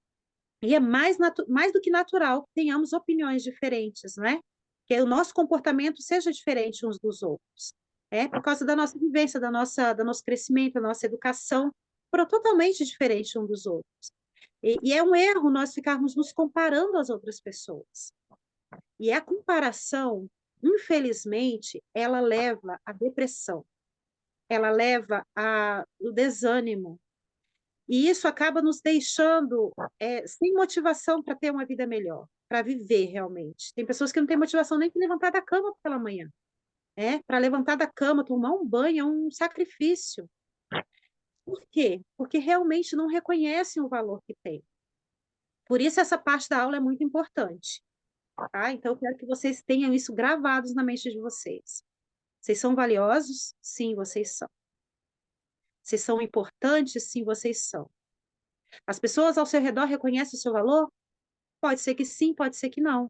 e é mais do que natural que tenhamos opiniões diferentes, né? Que o nosso comportamento seja diferente uns dos outros. Por causa da nossa vivência, do nosso crescimento, da nossa educação, foram totalmente diferentes uns dos outros. E é um erro nós ficarmos nos comparando às outras pessoas. E a comparação, infelizmente, ela leva à depressão, ela leva ao desânimo, e isso acaba nos deixando sem motivação para ter uma vida melhor, para viver realmente. Tem pessoas que não têm motivação nem para levantar da cama pela manhã. Para levantar da cama, tomar um banho é um sacrifício. Por quê? Porque realmente não reconhecem o valor que tem. Por isso essa parte da aula é muito importante. Tá? Então, eu quero que vocês tenham isso gravados na mente de vocês. Vocês são valiosos? Sim, vocês são. Vocês são importantes? Sim, vocês são. As pessoas ao seu redor reconhecem o seu valor? Pode ser que sim, pode ser que não.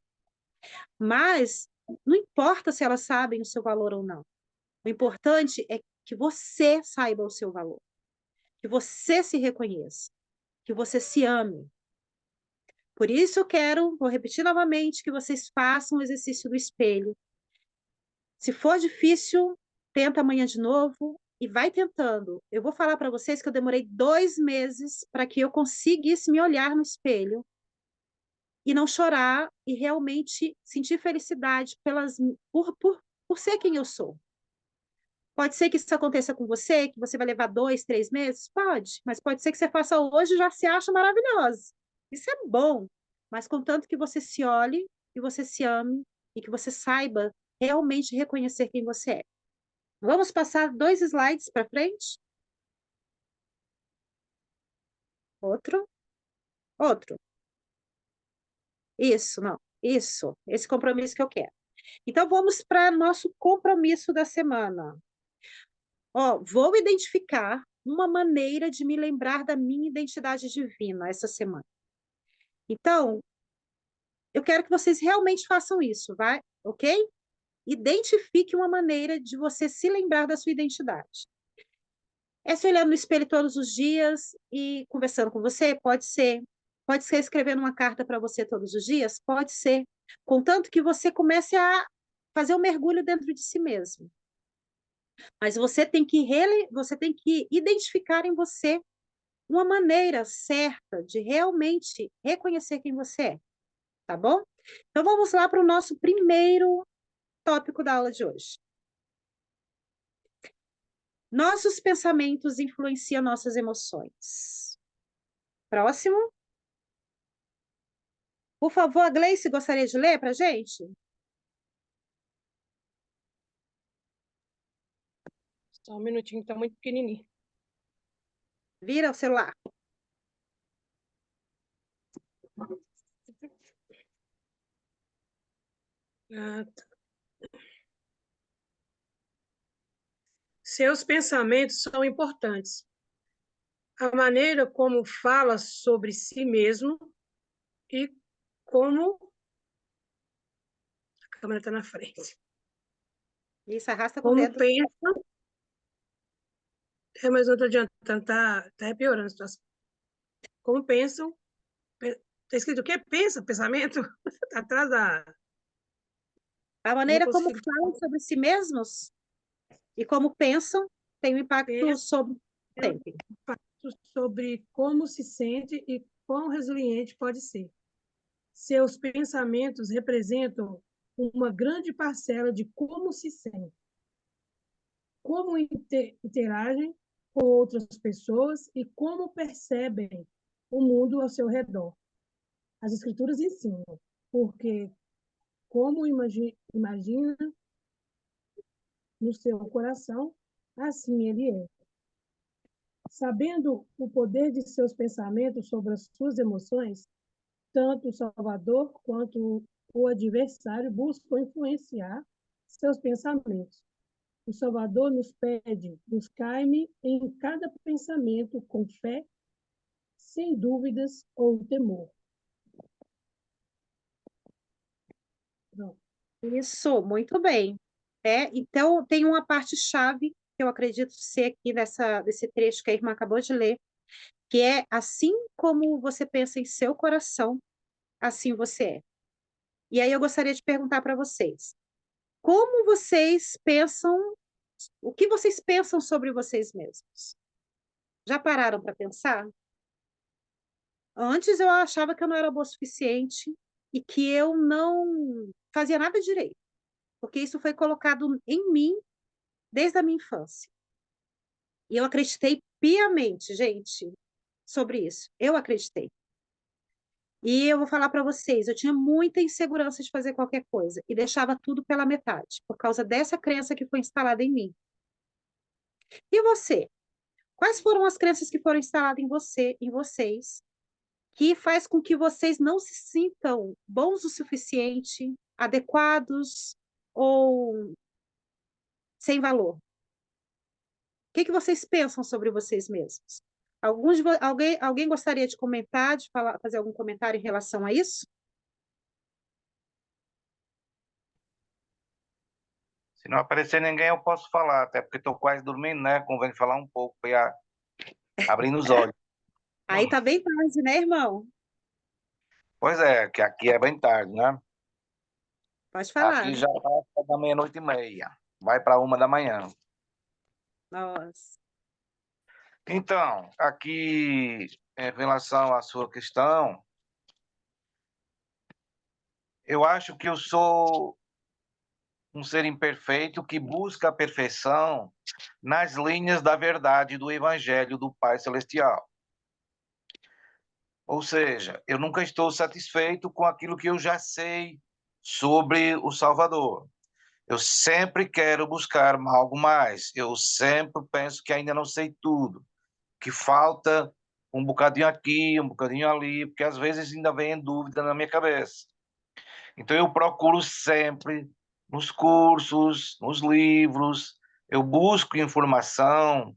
Mas não importa se elas sabem o seu valor ou não. O importante é que você saiba o seu valor, que você se reconheça, que você se ame. Por isso vou repetir novamente, que vocês façam o exercício do espelho. Se for difícil, tenta amanhã de novo e vai tentando. Eu vou falar para vocês que eu demorei 2 meses para que eu conseguisse me olhar no espelho e não chorar e realmente sentir felicidade por ser quem eu sou. Pode ser que isso aconteça com você, que você vai levar 2, 3 meses? Pode, mas pode ser que você faça hoje e já se acha maravilhosa. Isso é bom, mas contanto que você se olhe, que você se ame e que você saiba realmente reconhecer quem você é. Vamos passar 2 slides para frente? Outro. Isso, não. Isso, esse compromisso que eu quero. Então, vamos para nosso compromisso da semana. Vou identificar uma maneira de me lembrar da minha identidade divina essa semana. Então, eu quero que vocês realmente façam isso, vai? Ok? Identifique uma maneira de você se lembrar da sua identidade. Se olhando no espelho todos os dias e conversando com você? Pode ser. Pode ser escrevendo uma carta para você todos os dias? Pode ser. Contanto que você comece a fazer um mergulho dentro de si mesmo. Mas você tem que identificar em você uma maneira certa de realmente reconhecer quem você é, tá bom? Então vamos lá para o nosso primeiro tópico da aula de hoje. Nossos pensamentos influenciam nossas emoções. Próximo. Por favor, a Gleice gostaria de ler para a gente? Só um minutinho, está muito pequenininho. Vira o celular. Tá. Seus pensamentos são importantes. A maneira como fala sobre si mesmo e como... A câmera está na frente. Isso, arrasta com o Como dedo. pensa... mas não estou adiantando, está piorando a situação. Como pensam... Está escrito o quê? Pensa, pensamento? Está atrás da... A maneira não como consigo... falam sobre si mesmos e como pensam tem um impacto sobre o tempo. Sobre como se sente e quão resiliente pode ser. Seus pensamentos representam uma grande parcela de como se sente, como interagem com outras pessoas e como percebem o mundo ao seu redor. As escrituras ensinam, porque como imagina no seu coração, assim ele é. Sabendo o poder de seus pensamentos sobre as suas emoções, tanto o salvador quanto o adversário buscam influenciar seus pensamentos. O Salvador nos pede, buscai-me em cada pensamento com fé, sem dúvidas ou temor. Pronto. Isso, muito bem. Então, tem uma parte-chave que eu acredito ser aqui desse trecho que a irmã acabou de ler, que é assim como você pensa em seu coração, assim você é. E aí eu gostaria de perguntar para vocês, como vocês pensam, o que vocês pensam sobre vocês mesmos? Já pararam para pensar? Antes eu achava que eu não era boa o suficiente e que eu não fazia nada direito, porque isso foi colocado em mim desde a minha infância. E eu acreditei piamente, gente, sobre isso. Eu acreditei. E eu vou falar para vocês, eu tinha muita insegurança de fazer qualquer coisa e deixava tudo pela metade, por causa dessa crença que foi instalada em mim. E você? Quais foram as crenças que foram instaladas em você, em vocês, que faz com que vocês não se sintam bons o suficiente, adequados ou sem valor? O que vocês pensam sobre vocês mesmos? Alguém gostaria de comentar, de fazer algum comentário em relação a isso? Se não aparecer ninguém, eu posso falar, até porque estou quase dormindo, né? Convém falar um pouco, para abrindo os olhos. Aí tá bem tarde, né, irmão? Pois é, que aqui é bem tarde, né? Pode falar. Aqui já está da 00:30, vai para 1 da manhã. Nossa. Então, aqui, em relação à sua questão, eu acho que eu sou um ser imperfeito que busca a perfeição nas linhas da verdade do Evangelho do Pai Celestial. Ou seja, eu nunca estou satisfeito com aquilo que eu já sei sobre o Salvador. Eu sempre quero buscar algo mais. Eu sempre penso que ainda não sei tudo, que falta um bocadinho aqui, um bocadinho ali, porque às vezes ainda vem dúvida na minha cabeça. Então eu procuro sempre nos cursos, nos livros, eu busco informação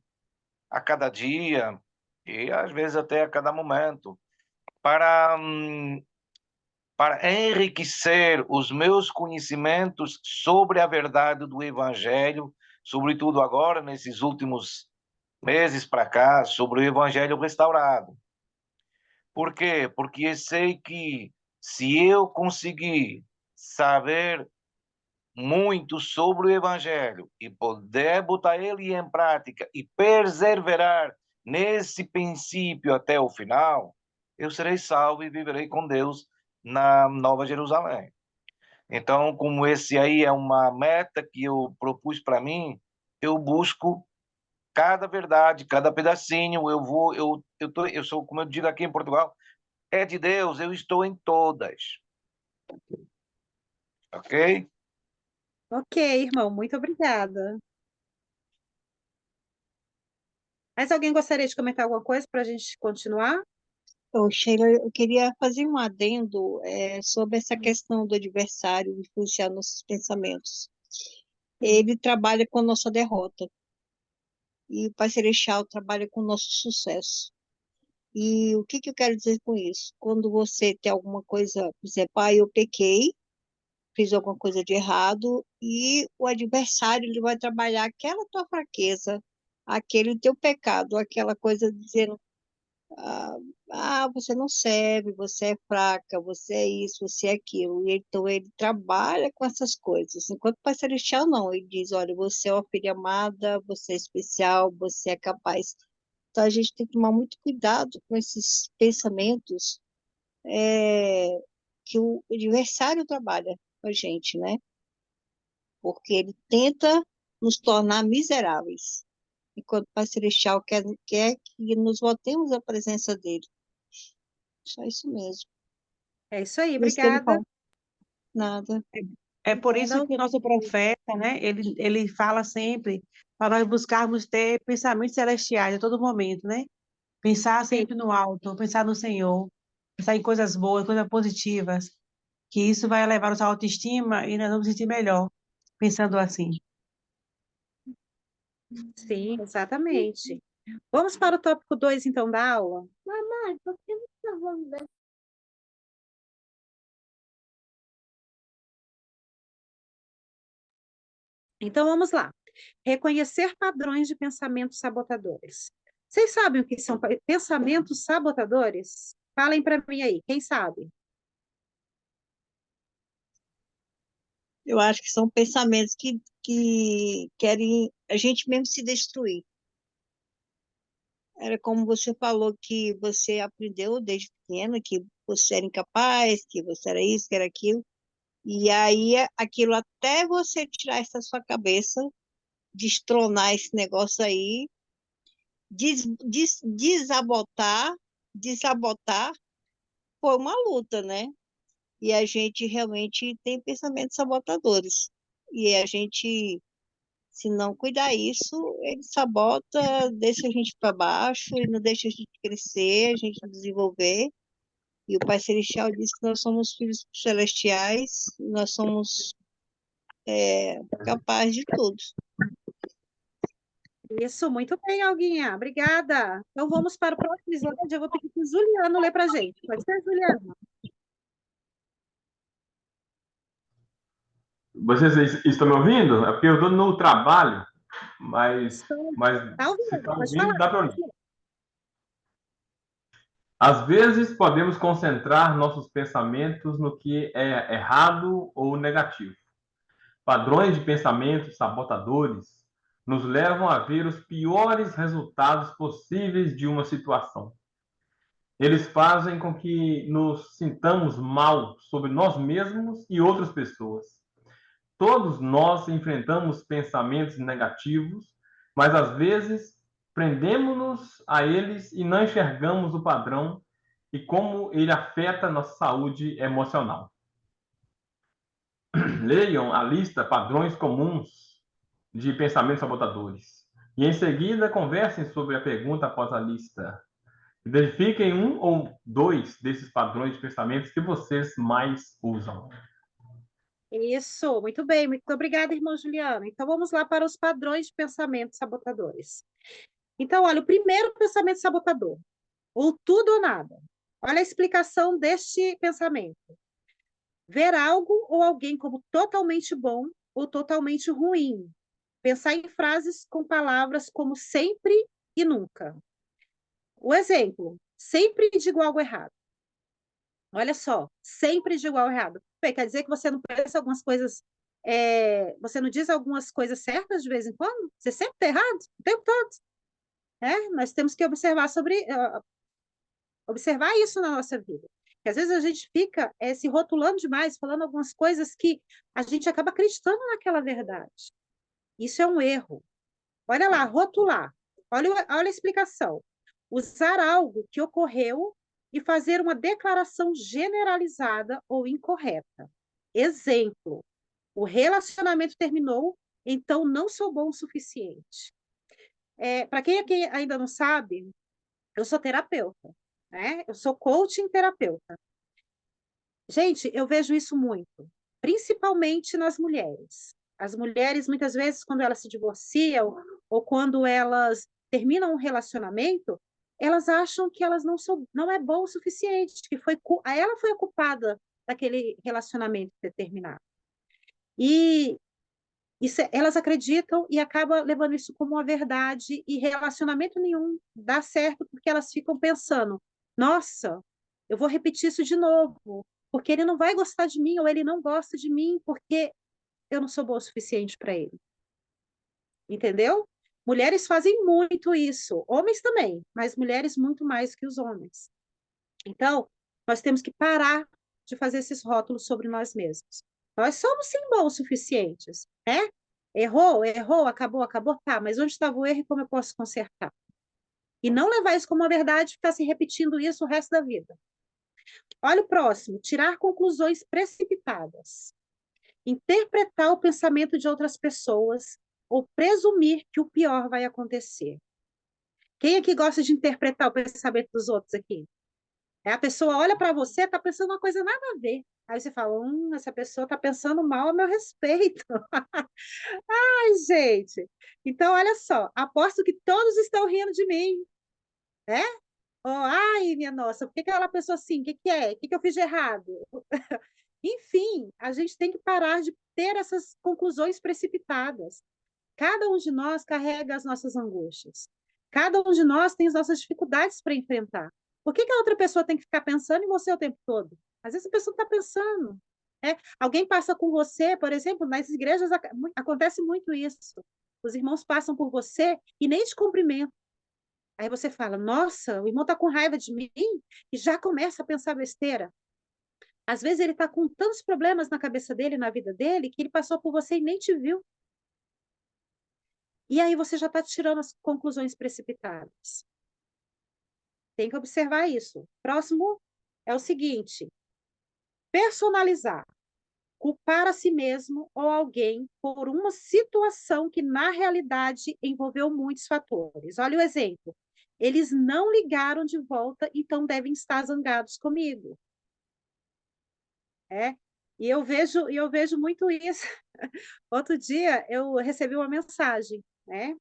a cada dia e às vezes até a cada momento para enriquecer os meus conhecimentos sobre a verdade do Evangelho, sobretudo agora, nesses últimos meses para cá, sobre o Evangelho restaurado. Por quê? Porque eu sei que se eu conseguir saber muito sobre o Evangelho e poder botar ele em prática e perseverar nesse princípio até o final, eu serei salvo e viverei com Deus na Nova Jerusalém. Então, como esse aí é uma meta que eu propus para mim, eu busco cada verdade, cada pedacinho. Eu sou, como eu digo aqui em Portugal, é de Deus, eu estou em todas. Ok? Ok, irmão, muito obrigada. Mais alguém gostaria de comentar alguma coisa para a gente continuar? Ô, Sheila, eu queria fazer um adendo sobre essa questão do adversário influenciar nossos pensamentos. Ele trabalha com a nossa derrota e o Pai Celestial trabalha com o nosso sucesso. E o que que eu quero dizer com isso? Quando você tem alguma coisa, por exemplo, eu pequei, fiz alguma coisa de errado, e o adversário ele vai trabalhar aquela tua fraqueza, aquele teu pecado, aquela coisa dizendo, ah, você não serve, você é fraca, você é isso, você é aquilo. E então ele trabalha com essas coisas. Enquanto o Pai Celestial não, ele diz, olha, você é uma filha amada, você é especial, você é capaz. Então a gente tem que tomar muito cuidado com esses pensamentos que o adversário trabalha com a gente, né? Porque ele tenta nos tornar miseráveis, enquanto o Pai Celestial quer que nos voltemos à presença dele. Só isso mesmo. É isso aí, Por isso que ele obrigada. fala nada. É por Então, isso que o nosso profeta, né, ele fala sempre para nós buscarmos ter pensamentos celestiais a todo momento, né? Pensar sim, sempre no alto, pensar no Senhor, pensar em coisas boas, coisas positivas, que isso vai elevar nossa autoestima e nós vamos sentir melhor pensando assim. sim, exatamente. Vamos para o tópico 2, então, da aula? Mamãe, por que você vamos ver? Então, vamos lá. Reconhecer padrões de pensamentos sabotadores. Vocês sabem o que são pensamentos sabotadores? Falem para mim aí, quem sabe? Eu acho que são pensamentos que querem a gente mesmo se destruir. Era como você falou que você aprendeu desde pequena que você era incapaz, que você era isso, que era aquilo. E aí aquilo até você tirar isso da sua cabeça, destronar esse negócio aí, desabotar, desabotar, foi uma luta, né? E a gente realmente tem pensamentos sabotadores. E a gente, se não cuidar isso, ele sabota, deixa a gente para baixo e não deixa a gente crescer, a gente desenvolver. E o Pai Celestial diz que nós somos filhos celestiais, nós somos capazes de tudo. Isso, muito bem, Alguinha. Obrigada. Então, vamos para o próximo slide. Eu vou pedir para o Juliano ler para a gente. Pode ser, Juliano? Vocês estão me ouvindo? É porque eu estou no trabalho, mas, Estou. mas Tá se ouvindo? está Pode ouvindo, falar. dá para ouvir. Às vezes podemos concentrar nossos pensamentos no que é errado ou negativo. Padrões de pensamentos sabotadores nos levam a ver os piores resultados possíveis de uma situação. Eles fazem com que nos sintamos mal sobre nós mesmos e outras pessoas. Todos nós enfrentamos pensamentos negativos, mas às vezes prendemos-nos a eles e não enxergamos o padrão e como ele afeta nossa saúde emocional. Leiam a lista padrões comuns de pensamentos sabotadores e em seguida conversem sobre a pergunta após a lista. Identifiquem um ou dois desses padrões de pensamentos que vocês mais usam. Isso, muito bem. Muito obrigada, irmão Juliano. Então, vamos lá para os padrões de pensamento sabotadores. Então, olha, o primeiro pensamento sabotador, ou tudo ou nada. Olha a explicação deste pensamento. Ver algo ou alguém como totalmente bom ou totalmente ruim. Pensar em frases com palavras como sempre e nunca. O exemplo, sempre digo algo errado. Olha só, sempre digo algo errado. Bem, quer dizer que você não pensa algumas coisas, você não diz algumas coisas certas de vez em quando? Você sempre está errado, o tempo todo. Nós temos que observar isso na nossa vida. Porque às vezes a gente fica se rotulando demais, falando algumas coisas que a gente acaba acreditando naquela verdade. Isso é um erro. Olha lá, rotular. Olha a explicação. Usar algo que ocorreu e fazer uma declaração generalizada ou incorreta. Exemplo: o relacionamento terminou, então não sou bom o suficiente. Para quem aqui ainda não sabe, eu sou terapeuta, né? Eu sou coaching terapeuta. Gente, eu vejo isso muito, principalmente nas mulheres. As mulheres, muitas vezes, quando elas se divorciam ou quando elas terminam um relacionamento, elas acham que elas não é boa o suficiente, que ela foi a culpada daquele relacionamento ter terminado. E elas acreditam e acabam levando isso como uma verdade, e relacionamento nenhum dá certo porque elas ficam pensando: nossa, eu vou repetir isso de novo, porque ele não vai gostar de mim, ou ele não gosta de mim porque eu não sou boa o suficiente para ele. Entendeu? Mulheres fazem muito isso, homens também, mas mulheres muito mais que os homens. Então, nós temos que parar de fazer esses rótulos sobre nós mesmos. Nós somos sim bons o suficientes, né? Errou, acabou, tá, mas onde estava o erro e como eu posso consertar? E não levar isso como uma verdade e ficar se repetindo isso o resto da vida. Olha o próximo: tirar conclusões precipitadas. Interpretar o pensamento de outras pessoas ou presumir que o pior vai acontecer. Quem aqui gosta de interpretar o pensamento dos outros aqui? A pessoa olha para você, está pensando uma coisa nada a ver. Aí você fala: essa pessoa está pensando mal a meu respeito. Ai, gente. Então, olha só, aposto que todos estão rindo de mim, né? Oh, ai, minha nossa, por que ela pensou assim? O que é? O que eu fiz de errado? Enfim, a gente tem que parar de ter essas conclusões precipitadas. Cada um de nós carrega as nossas angústias. Cada um de nós tem as nossas dificuldades para enfrentar. Por que a outra pessoa tem que ficar pensando em você o tempo todo? Às vezes a pessoa está pensando. Alguém passa com você, por exemplo, nas igrejas acontece muito isso. Os irmãos passam por você e nem te cumprimentam. Aí você fala: nossa, o irmão está com raiva de mim, e já começa a pensar besteira. Às vezes ele está com tantos problemas na cabeça dele, na vida dele, que ele passou por você e nem te viu. E aí você já está tirando as conclusões precipitadas. Tem que observar isso. Próximo é o seguinte: personalizar. Culpar a si mesmo ou alguém por uma situação que, na realidade, envolveu muitos fatores. Olha o exemplo: eles não ligaram de volta, então devem estar zangados comigo. E eu vejo muito isso. Outro dia eu recebi uma mensagem, né?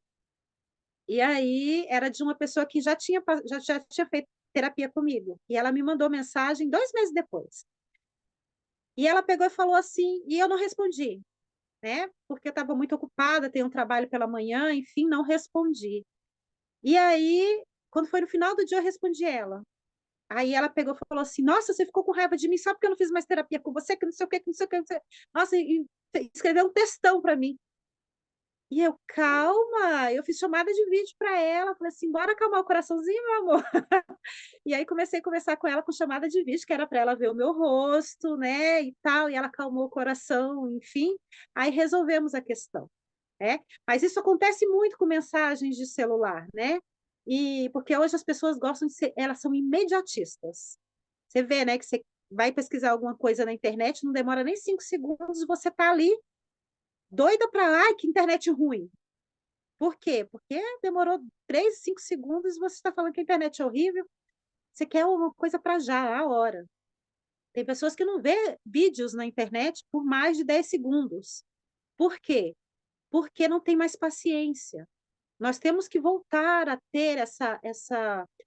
E aí era de uma pessoa que já tinha feito terapia comigo. E ela me mandou mensagem 2 meses depois. E ela pegou e falou assim, e eu não respondi, né? Porque eu estava muito ocupada, tenho um trabalho pela manhã, enfim, não respondi. E aí, quando foi no final do dia, eu respondi ela. Aí ela pegou e falou assim: nossa, você ficou com raiva de mim só porque eu não fiz mais terapia com você, que não sei o que, que não sei o que. Não sei... Nossa, e escreveu um textão para mim. E eu: calma, eu fiz chamada de vídeo para ela, falei assim: bora acalmar o coraçãozinho, meu amor. E aí comecei a conversar com ela com chamada de vídeo, que era para ela ver o meu rosto, né, e tal, e ela acalmou o coração, enfim. Aí resolvemos a questão, né? Mas isso acontece muito com mensagens de celular, né? E porque hoje as pessoas gostam de ser, elas são imediatistas. Você vê, né, que você vai pesquisar alguma coisa na internet, não demora nem 5 segundos, você está ali doida para, ai, que internet ruim. Por quê? Porque demorou 3, 5 segundos e você está falando que a internet é horrível. Você quer uma coisa para já, a hora. Tem pessoas que não vê vídeos na internet por mais de 10 segundos. Por quê? Porque não tem mais paciência. Nós temos que voltar a ter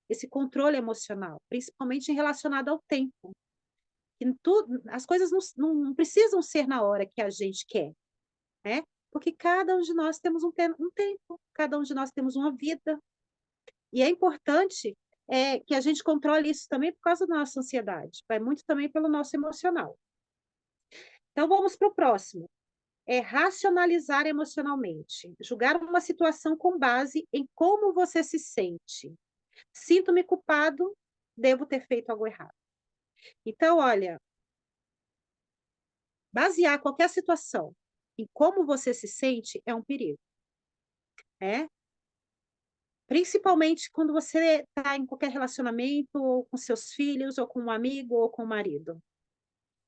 esse controle emocional, principalmente relacionado ao tempo. As coisas não precisam ser na hora que a gente quer, né? Porque cada um de nós temos um tempo, cada um de nós temos uma vida. E é importante que a gente controle isso também por causa da nossa ansiedade. Vai muito também pelo nosso emocional. Então, vamos para o próximo. Racionalizar emocionalmente. Julgar uma situação com base em como você se sente. Sinto-me culpado, devo ter feito algo errado. Então, olha, basear qualquer situação em como você se sente é um perigo, né? Principalmente quando você está em qualquer relacionamento, ou com seus filhos, ou com um amigo, ou com o marido.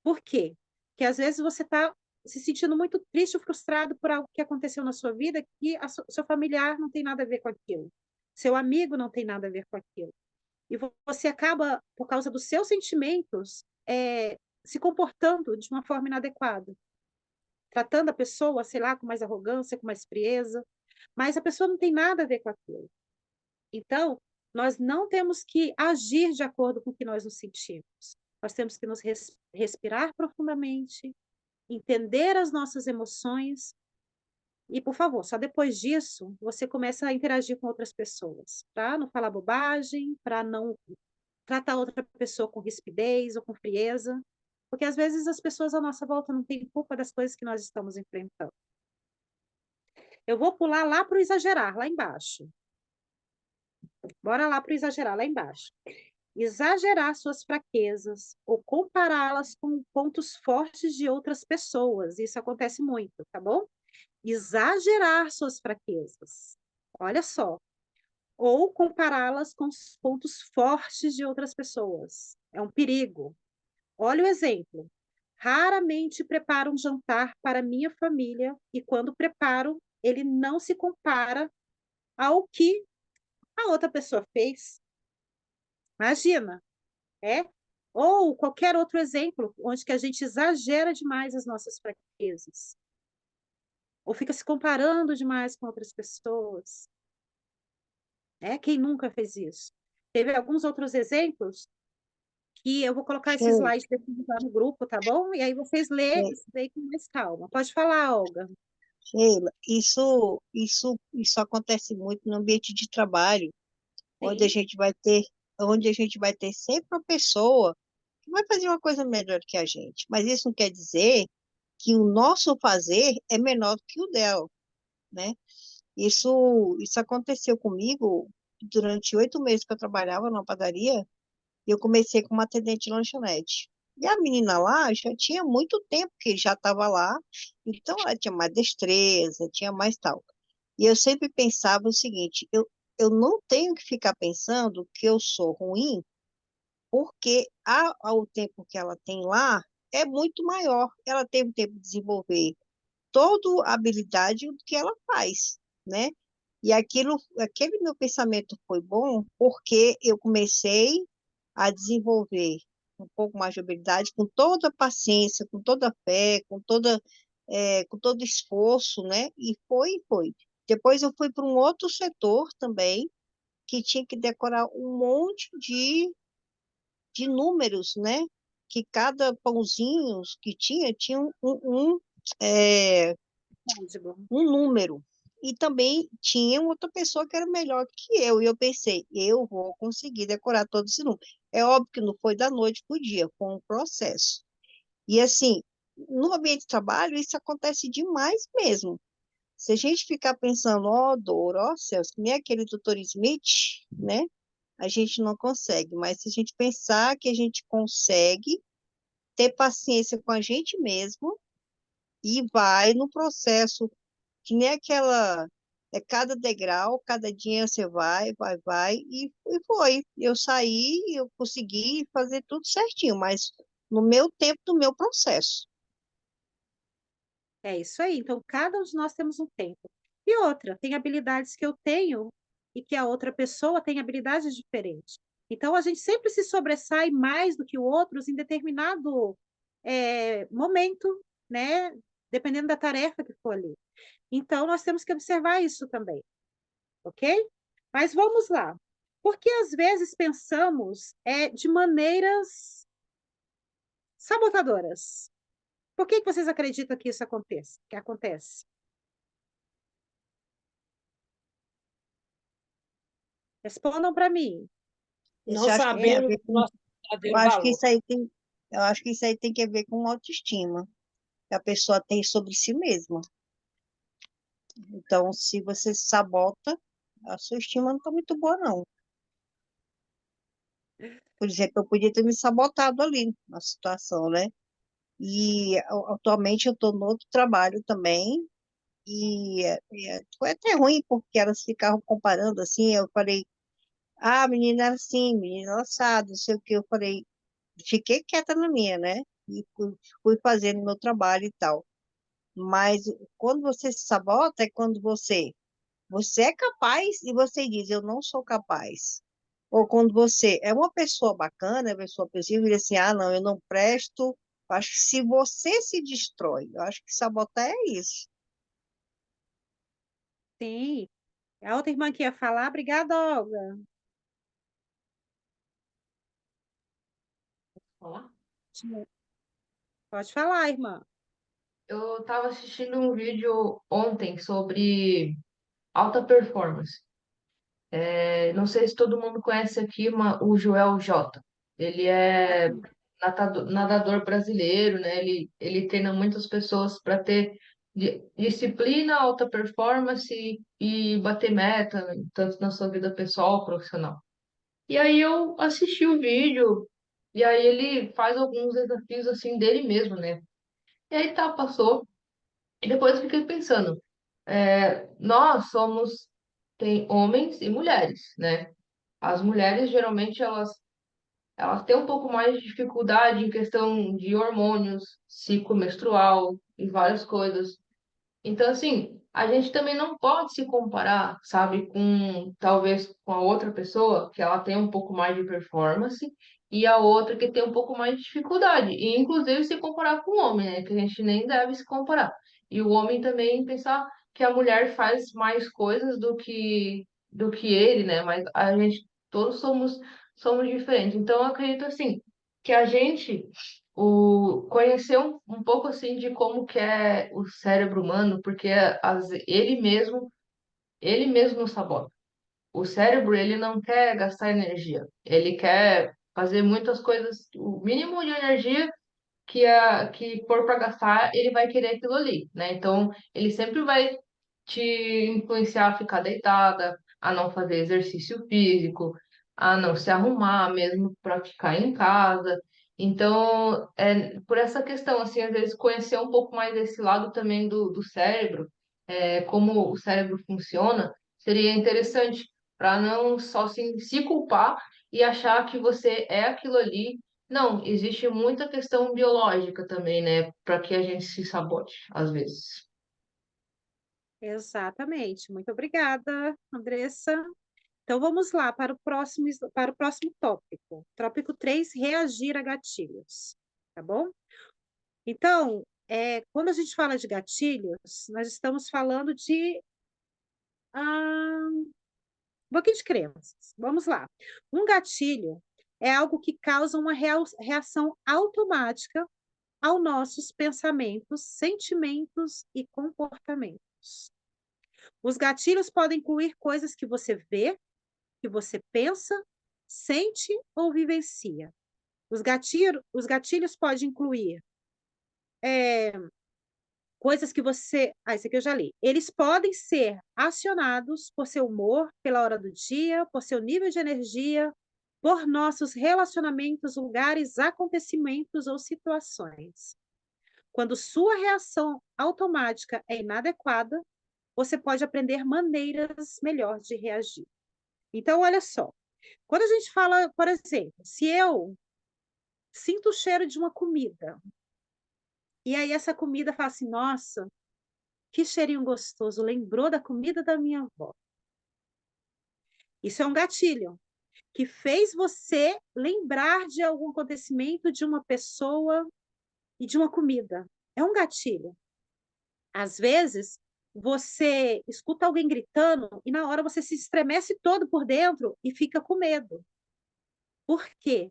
Por quê? Porque às vezes você está se sentindo muito triste ou frustrado por algo que aconteceu na sua vida que seu familiar não tem nada a ver com aquilo. Seu amigo não tem nada a ver com aquilo. E você acaba, por causa dos seus sentimentos, se comportando de uma forma inadequada. Tratando a pessoa, sei lá, com mais arrogância, com mais frieza. Mas a pessoa não tem nada a ver com aquilo. Então, nós não temos que agir de acordo com o que nós nos sentimos. Nós temos que nos respirar profundamente, entender as nossas emoções e, por favor, só depois disso você começa a interagir com outras pessoas, para não falar bobagem, para não tratar outra pessoa com rispidez ou com frieza, porque às vezes as pessoas à nossa volta não têm culpa das coisas que nós estamos enfrentando. Eu vou pular lá para o exagerar, lá embaixo. Bora lá para o exagerar, lá embaixo. Exagerar suas fraquezas ou compará-las com pontos fortes de outras pessoas. Isso acontece muito, tá bom? Exagerar suas fraquezas. Olha só. Ou compará-las com os pontos fortes de outras pessoas. É um perigo. Olha o exemplo. Raramente preparo um jantar para minha família e quando preparo, ele não se compara ao que a outra pessoa fez. Imagina, é? Ou qualquer outro exemplo, onde que a gente exagera demais as nossas fraquezas. Ou fica se comparando demais com outras pessoas. Quem nunca fez isso? Teve alguns outros exemplos que eu vou colocar esse Sheila, slide depois lá no grupo, tá bom? E aí vocês lêem é, isso daí com mais calma. Pode falar, Olga. Sheila, isso acontece muito no ambiente de trabalho, onde a Sim, gente vai ter, onde a gente vai ter sempre uma pessoa que vai fazer uma coisa melhor que a gente. Mas isso não quer dizer que o nosso fazer é menor do que o dela, né? Isso aconteceu comigo durante 8 meses que eu trabalhava numa padaria. Eu comecei como atendente de lanchonete. E a menina lá já tinha muito tempo que já estava lá, então ela tinha mais destreza, tinha mais tal. E eu sempre pensava o seguinte: eu não tenho que ficar pensando que eu sou ruim, porque ao tempo que ela tem lá é muito maior. Ela teve tempo de desenvolver toda a habilidade do que ela faz, né? E aquele meu pensamento foi bom porque eu comecei a desenvolver um pouco mais de habilidade, com toda a paciência, com toda a fé, com todo esforço, né? E foi. Depois eu fui para um outro setor também, que tinha que decorar um monte de números, né? Que cada pãozinho que tinha é, código. um número. E também tinha outra pessoa que era melhor que eu. E eu pensei, eu vou conseguir decorar todo esse número. É óbvio que não foi da noite para o dia, foi um processo. E assim, no ambiente de trabalho, isso acontece demais mesmo. Se a gente ficar pensando, ó, dor, ó, céus, que nem aquele doutor Smith, né? A gente não consegue. Mas se a gente pensar que a gente consegue ter paciência com a gente mesmo e vai no processo que nem aquela, cada degrau, cada dia você vai, e foi. Eu saí, eu consegui fazer tudo certinho, mas no meu tempo, no meu processo. É isso aí. Então, cada um de nós temos um tempo. E outra, tem habilidades que eu tenho e que a outra pessoa tem habilidades diferentes. Então, a gente sempre se sobressai mais do que outros em determinado momento, né? Dependendo da tarefa que for ali. Então, nós temos que observar isso também, ok? Mas vamos lá. Porque às vezes pensamos de maneiras sabotadoras. Por que vocês acreditam que isso acontece? Que acontece? Respondam para mim. Isso Não eu acho que tem a sabendo ver o com, nosso eu verdadeiro acho que valor. isso aí tem, eu acho que isso aí tem que ver com autoestima que a pessoa tem sobre si mesma. Então, se você se sabota, a sua estima não está muito boa, não. Por exemplo, eu podia ter me sabotado ali na situação, né? E atualmente eu estou no outro trabalho também, foi até ruim, porque elas ficavam comparando assim, eu falei, ah, a menina era assim, menina era assado, não sei o que, eu falei, fiquei quieta na minha, né? E fui fazendo meu trabalho e tal. Mas quando você se sabota é quando você é capaz e você diz, eu não sou capaz. Ou quando você é uma pessoa bacana, uma pessoa possível, e diz assim, ah, não, eu não presto. Eu acho que se você se destrói, eu acho que sabotar é isso. Sim. A outra irmã que ia falar, obrigada, Olga. Falar? Pode falar, irmã. Eu estava assistindo um vídeo ontem sobre alta performance. Não sei se todo mundo conhece aqui o Joel J. Ele é nadador brasileiro, né? Ele treina muitas pessoas para ter disciplina, alta performance e bater meta, né, tanto na sua vida pessoal, profissional. E aí eu assisti o vídeo, e aí ele faz alguns desafios assim dele mesmo, né? E aí tá, passou. E depois eu fiquei pensando, nós somos, tem homens e mulheres, né? As mulheres, geralmente, elas têm um pouco mais de dificuldade em questão de hormônios, ciclo menstrual e várias coisas. Então, assim, a gente também não pode se comparar, sabe, talvez com a outra pessoa, que ela tem um pouco mais de performance, e a outra que tem um pouco mais de dificuldade. E, inclusive, se comparar com o homem, né, que a gente nem deve se comparar. E o homem também pensar que a mulher faz mais coisas do que ele, né, mas a gente, todos somos diferentes. Então, eu acredito, assim, que a gente conhecer um pouco assim de como que é o cérebro humano, porque ele mesmo nos sabota. O cérebro, ele não quer gastar energia, ele quer fazer muitas coisas, o mínimo de energia que for para gastar, ele vai querer aquilo ali, né? Então, ele sempre vai te influenciar a ficar deitada, a não fazer exercício físico, a não se arrumar mesmo para ficar em casa. Então, por essa questão, assim, às vezes conhecer um pouco mais desse lado também do cérebro, como o cérebro funciona, seria interessante para não só se culpar e achar que você é aquilo ali. Não, existe muita questão biológica também, né, para que a gente se sabote, às vezes. Exatamente. Muito obrigada, Andressa. Então vamos lá para o próximo tópico. Tópico 3, reagir a gatilhos. Tá bom? Então, quando a gente fala de gatilhos, nós estamos falando de um pouquinho de crenças. Vamos lá. Um gatilho é algo que causa uma reação automática aos nossos pensamentos, sentimentos e comportamentos. Os gatilhos podem incluir coisas que você vê, que você pensa, sente ou vivencia. Os gatilhos podem incluir é, coisas que você. Ah, isso aqui eu já li. Eles podem ser acionados por seu humor, pela hora do dia, por seu nível de energia, por nossos relacionamentos, lugares, acontecimentos ou situações. Quando sua reação automática é inadequada, você pode aprender maneiras melhores de reagir. Então, olha só. Quando a gente fala, por exemplo, se eu sinto o cheiro de uma comida, e aí essa comida fala assim, nossa, que cheirinho gostoso, lembrou da comida da minha avó. Isso é um gatilho que fez você lembrar de algum acontecimento, de uma pessoa e de uma comida. É um gatilho. Às vezes, você escuta alguém gritando e na hora você se estremece todo por dentro e fica com medo. Por quê?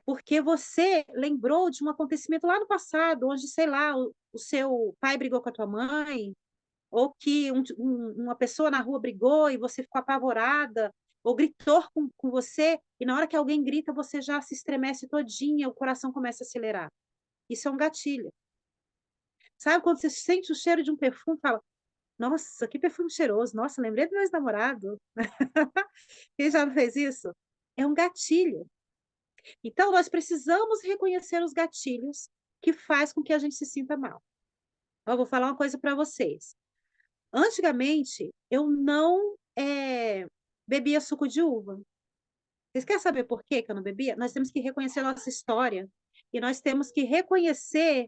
Porque você lembrou de um acontecimento lá no passado, onde, sei lá, o seu pai brigou com a tua mãe, ou que uma pessoa na rua brigou e você ficou apavorada, ou gritou com você, e na hora que alguém grita, você já se estremece todinha, o coração começa a acelerar. Isso é um gatilho. Sabe quando você sente o cheiro de um perfume, fala, nossa, que perfume cheiroso, nossa, lembrei do meu ex-namorado. Quem já não fez isso? É um gatilho. Então, nós precisamos reconhecer os gatilhos que faz com que a gente se sinta mal. Eu vou falar uma coisa para vocês. Antigamente, eu não bebia suco de uva. Vocês querem saber por que eu não bebia? Nós temos que reconhecer a nossa história e nós temos que reconhecer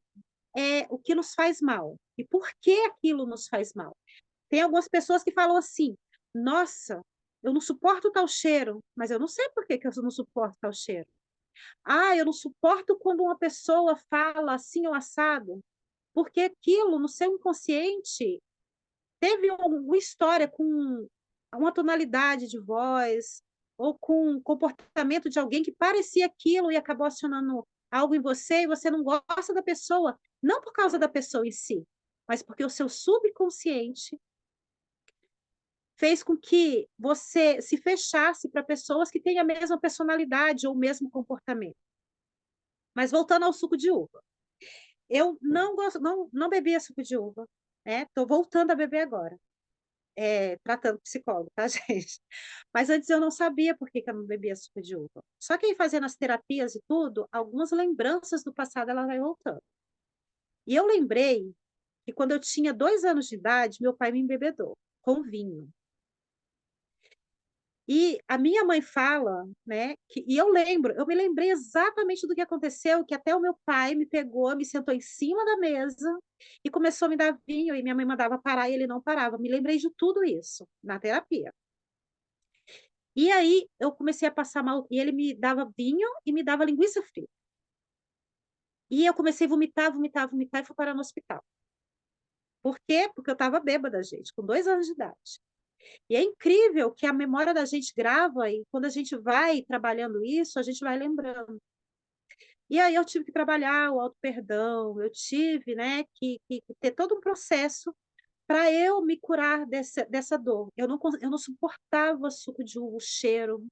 o que nos faz mal e por que aquilo nos faz mal. Tem algumas pessoas que falam assim: nossa, eu não suporto tal cheiro, mas eu não sei por que eu não suporto tal cheiro. Ah, eu não suporto quando uma pessoa fala assim ou assado, porque aquilo no seu inconsciente teve uma história com uma tonalidade de voz ou com um comportamento de alguém que parecia aquilo e acabou acionando algo em você e você não gosta da pessoa, não por causa da pessoa em si, mas porque o seu subconsciente fez com que você se fechasse para pessoas que têm a mesma personalidade ou o mesmo comportamento. Mas voltando ao suco de uva. Eu não gosto, não bebia suco de uva, né? Estou voltando a beber agora. Tratando psicólogo, tá, gente? Mas antes eu não sabia por que eu não bebia suco de uva. Só que aí fazendo as terapias e tudo, algumas lembranças do passado ela vai voltando. E eu lembrei que quando eu tinha 2 anos de idade, meu pai me embebedou com vinho. E a minha mãe fala, né, e eu me lembrei exatamente do que aconteceu, que até o meu pai me pegou, me sentou em cima da mesa e começou a me dar vinho, e minha mãe mandava parar e ele não parava. Me lembrei de tudo isso na terapia. E aí eu comecei a passar mal, e ele me dava vinho e me dava linguiça frita. E eu comecei a vomitar, vomitar, vomitar e fui parar no hospital. Por quê? Porque eu estava bêbada, gente, com 2 anos de idade. E é incrível que a memória da gente grava e quando a gente vai trabalhando isso, a gente vai lembrando. E aí eu tive que trabalhar o auto-perdão, eu tive, né, que ter todo um processo para eu me curar dessa dor. Eu não suportava suco de uva, o cheiro,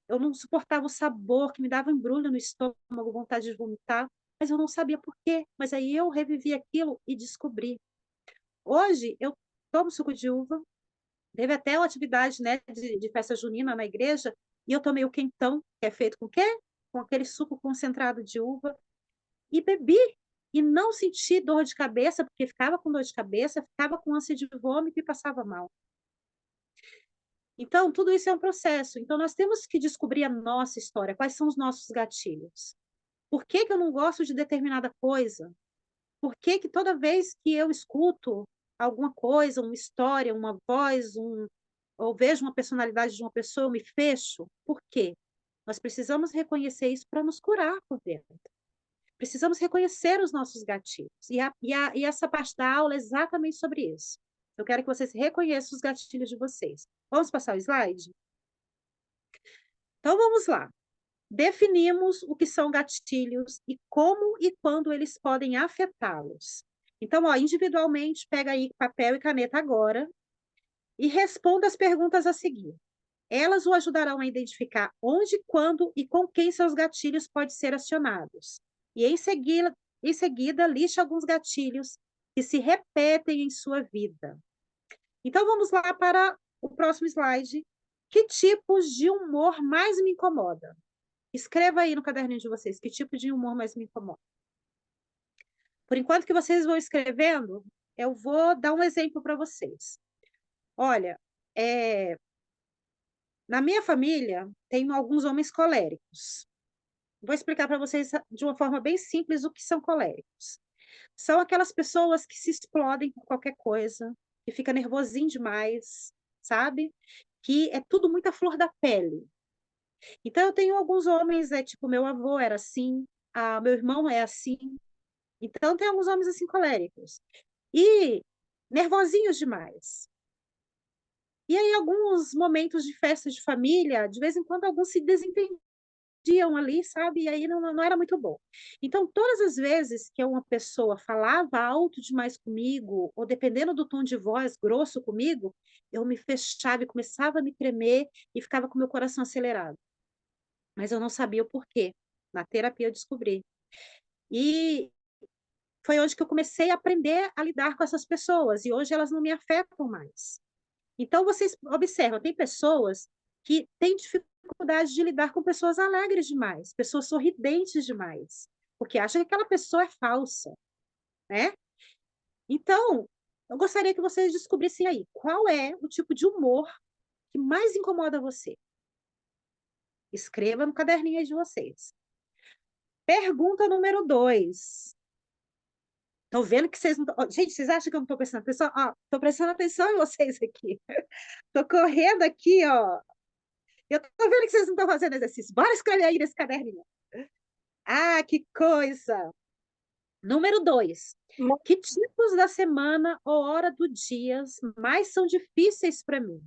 eu não suportava o sabor, que me dava embrulho no estômago, vontade de vomitar, mas eu não sabia por quê. Mas aí eu revivi aquilo e descobri. Hoje eu tomo suco de uva. Teve até uma atividade, né, de festa junina na igreja, e eu tomei o quentão, que é feito com o quê? Com aquele suco concentrado de uva, e bebi. E não senti dor de cabeça, porque ficava com dor de cabeça, ficava com ânsia de vômito e passava mal. Então, tudo isso é um processo. Então, nós temos que descobrir a nossa história, quais são os nossos gatilhos. Por que que eu não gosto de determinada coisa? Por que que toda vez que eu escuto alguma coisa, uma história, uma voz, ou vejo uma personalidade de uma pessoa, eu me fecho? Por quê? Nós precisamos reconhecer isso para nos curar por dentro. Precisamos reconhecer os nossos gatilhos. E essa parte da aula é exatamente sobre isso. Eu quero que vocês reconheçam os gatilhos de vocês. Vamos passar o slide? Então, vamos lá. Definimos o que são gatilhos e como e quando eles podem afetá-los. Então, ó, individualmente, pega aí papel e caneta agora e responda as perguntas a seguir. Elas o ajudarão a identificar onde, quando e com quem seus gatilhos podem ser acionados. E em seguida, liste alguns gatilhos que se repetem em sua vida. Então, vamos lá para o próximo slide. Que tipos de humor mais me incomoda? Escreva aí no caderninho de vocês que tipo de humor mais me incomoda. Por enquanto que vocês vão escrevendo, eu vou dar um exemplo para vocês. Olha, na minha família, tem alguns homens coléricos. Vou explicar para vocês de uma forma bem simples o que são coléricos. São aquelas pessoas que se explodem por qualquer coisa, que fica nervosinho demais, sabe? Que é tudo muita flor da pele. Então, eu tenho alguns homens, tipo, meu avô era assim, meu irmão é assim. Então, tem alguns homens assim coléricos. E nervosinhos demais. E aí, alguns momentos de festa de família, de vez em quando, alguns se desentendiam ali, sabe? E aí não era muito bom. Então, todas as vezes que uma pessoa falava alto demais comigo, ou dependendo do tom de voz grosso comigo, eu me fechava e começava a me tremer e ficava com meu coração acelerado. Mas eu não sabia o porquê. Na terapia eu descobri. E foi onde que eu comecei a aprender a lidar com essas pessoas, e hoje elas não me afetam mais. Então, vocês observam, tem pessoas que tem dificuldade de lidar com pessoas alegres demais, pessoas sorridentes demais, porque acha que aquela pessoa é falsa, né? Então, eu gostaria que vocês descobrissem aí qual é o tipo de humor que mais incomoda você. Escreva no caderninho aí de vocês. Pergunta número 2. Estou vendo que vocês não estão... Gente, vocês acham que eu não estou prestando atenção? Estou prestando atenção em vocês aqui. Estou correndo aqui, ó. Eu estou vendo que vocês não estão fazendo exercício. Bora escrever aí nesse caderninho. Ah, que coisa! Número 2. Que tipos da semana ou hora do dia mais são difíceis para mim?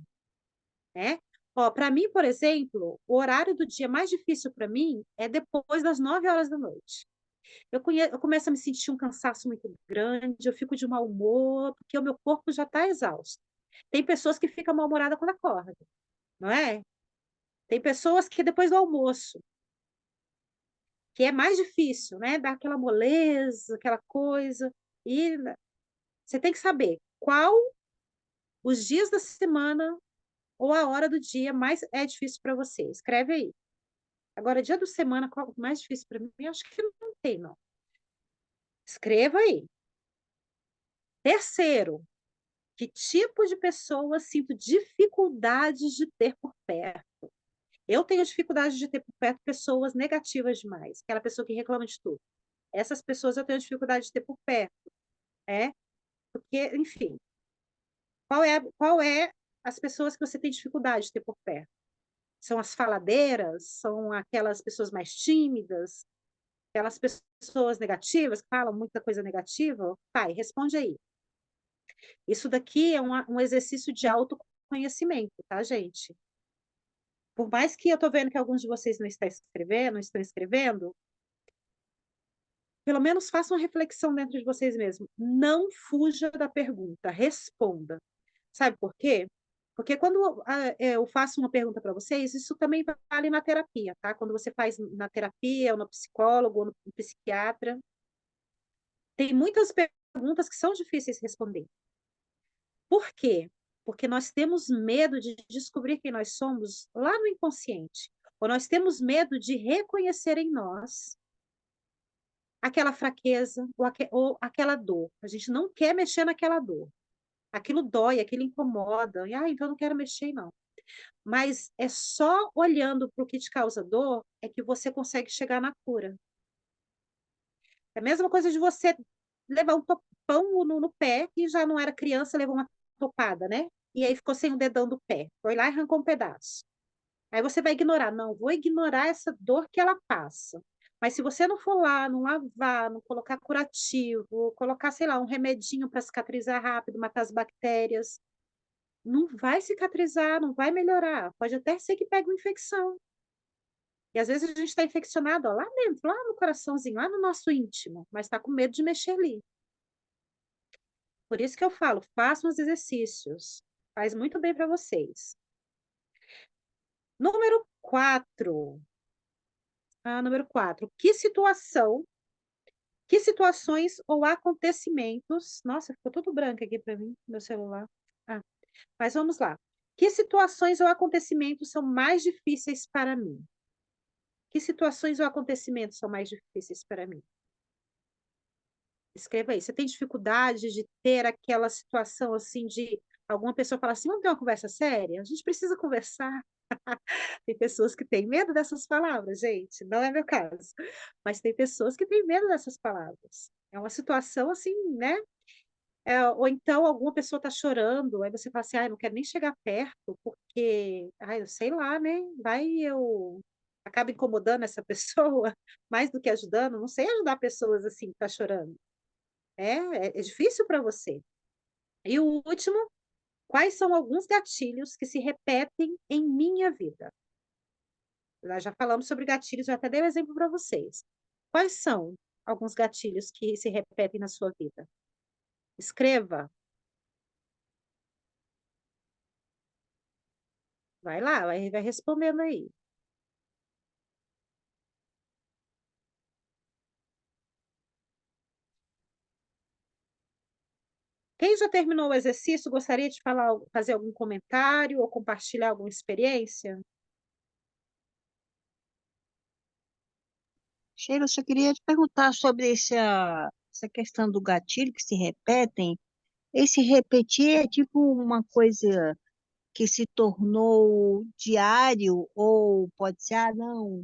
Né? Ó, para mim, por exemplo, o horário do dia mais difícil para mim é depois das 9 horas da noite. Eu começo a me sentir um cansaço muito grande, eu fico de mau humor, porque o meu corpo já está exausto. Tem pessoas que ficam mal-humoradas quando acordam, não é? Tem pessoas que depois do almoço, que é mais difícil, né? Dá aquela moleza, aquela coisa. E você tem que saber qual os dias da semana ou a hora do dia mais é difícil para você. Escreve aí. Agora, dia da semana, qual o mais difícil para mim? Acho que não tem, não. Escreva aí. Terceiro, que tipo de pessoa sinto dificuldades de ter por perto? Eu tenho dificuldade de ter por perto pessoas negativas demais, aquela pessoa que reclama de tudo. Essas pessoas eu tenho dificuldade de ter por perto, né? Porque, enfim, qual é as pessoas que você tem dificuldade de ter por perto? São as faladeiras? São aquelas pessoas mais tímidas? Aquelas pessoas negativas, que falam muita coisa negativa? Pai, responde aí. Isso daqui é um exercício de autoconhecimento, tá, gente? Por mais que eu estou vendo que alguns de vocês não estão escrevendo, pelo menos façam uma reflexão dentro de vocês mesmos. Não fuja da pergunta, responda. Sabe por quê? Porque quando eu faço uma pergunta para vocês, isso também vale na terapia, tá? Quando você faz na terapia, ou no psicólogo, ou no psiquiatra, tem muitas perguntas que são difíceis de responder. Por quê? Porque nós temos medo de descobrir quem nós somos lá no inconsciente. Ou nós temos medo de reconhecer em nós aquela fraqueza ou aquela dor. A gente não quer mexer naquela dor. Aquilo dói, aquilo incomoda. Então eu não quero mexer, não. Mas é só olhando para o que te causa dor é que você consegue chegar na cura. É a mesma coisa de você levar um topão no pé, que já não era criança, levou uma topada, né? E aí ficou sem o dedão do pé. Foi lá e arrancou um pedaço. Aí você vai ignorar. Não, vou ignorar essa dor que ela passa. Mas se você não for lá, não lavar, não colocar curativo, colocar, sei lá, um remedinho para cicatrizar rápido, matar as bactérias, não vai cicatrizar, não vai melhorar. Pode até ser que pegue uma infecção. E às vezes a gente está infeccionado ó, lá dentro, lá no coraçãozinho, lá no nosso íntimo, mas está com medo de mexer ali. Por isso que eu falo, façam os exercícios. Faz muito bem para vocês. Número 4. Número 4. Que situações ou acontecimentos... Nossa, ficou tudo branco aqui para mim, meu celular. Mas vamos lá. Que situações ou acontecimentos são mais difíceis para mim? Que situações ou acontecimentos são mais difíceis para mim? Escreva aí. Você tem dificuldade de ter aquela situação assim de alguma pessoa falar assim, vamos ter uma conversa séria? A gente precisa conversar. Tem pessoas que têm medo dessas palavras, gente. Não é meu caso. Mas tem pessoas que têm medo dessas palavras. É uma situação assim, né? Ou então alguma pessoa está chorando, aí você fala assim, não quero nem chegar perto, porque, eu sei lá, né? Eu acabo incomodando essa pessoa mais do que ajudando. Não sei ajudar pessoas assim que estão chorando. É difícil para você. E o último, quais são alguns gatilhos que se repetem em minha vida? Nós já falamos sobre gatilhos, eu até dei um exemplo para vocês. Quais são alguns gatilhos que se repetem na sua vida? Escreva. Vai lá, vai respondendo aí. Quem já terminou o exercício, gostaria de fazer algum comentário ou compartilhar alguma experiência? Sheila, eu só queria te perguntar sobre essa questão do gatilho que se repetem. Esse repetir é tipo uma coisa que se tornou diário, ou pode ser, não,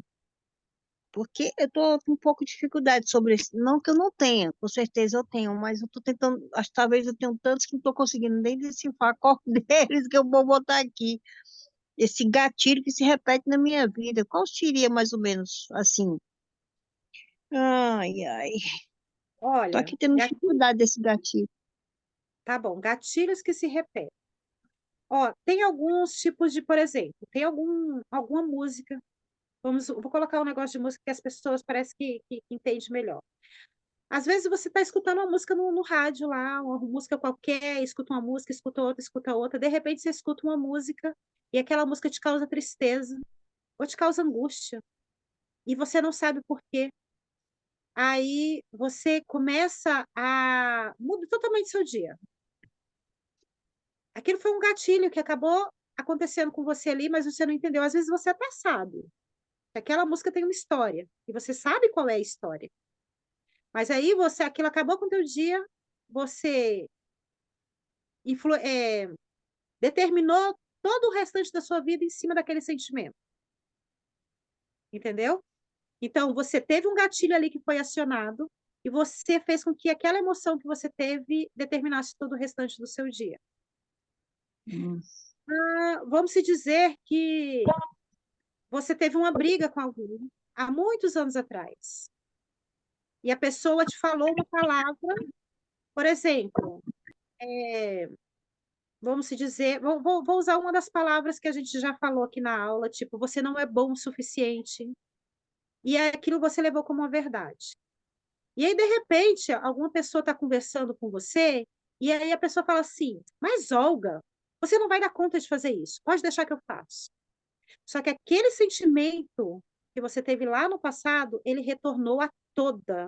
porque eu estou com um pouco de dificuldade sobre isso. Não que eu não tenha, com certeza eu tenho, mas eu estou tentando, acho que talvez eu tenha tantos que não estou conseguindo nem decifrar qual deles que eu vou botar aqui. Esse gatilho que se repete na minha vida, qual seria mais ou menos assim? Ai, ai, tô Olha, aqui tendo dificuldade desse gatilho. tá bom, gatilhos que se repetem. Ó, tem alguns tipos de, por exemplo, tem alguma música, vou colocar um negócio de música que as pessoas parece que entendem melhor. Às vezes você está escutando uma música no rádio lá, uma música qualquer, escuta uma música, escuta outra, de repente você escuta uma música e aquela música te causa tristeza ou te causa angústia e você não sabe por quê. Aí você começa a muda totalmente seu dia. Aquilo foi um gatilho que acabou acontecendo com você ali, mas você não entendeu. Às vezes você até sabe que aquela música tem uma história e você sabe qual é a história. Mas aí aquilo acabou com o teu dia, você determinou todo o restante da sua vida em cima daquele sentimento, entendeu? Então, você teve um gatilho ali que foi acionado e você fez com que aquela emoção que você teve determinasse todo o restante do seu dia. Vamos se dizer que você teve uma briga com alguém há muitos anos atrás e a pessoa te falou uma palavra, por exemplo, vamos se dizer, vou usar uma das palavras que a gente já falou aqui na aula, tipo, você não é bom o suficiente. E aquilo você levou como uma verdade. E aí, de repente, alguma pessoa está conversando com você, e aí a pessoa fala assim: Mas, Olga, você não vai dar conta de fazer isso, pode deixar que eu faço. Só que aquele sentimento que você teve lá no passado, ele retornou todo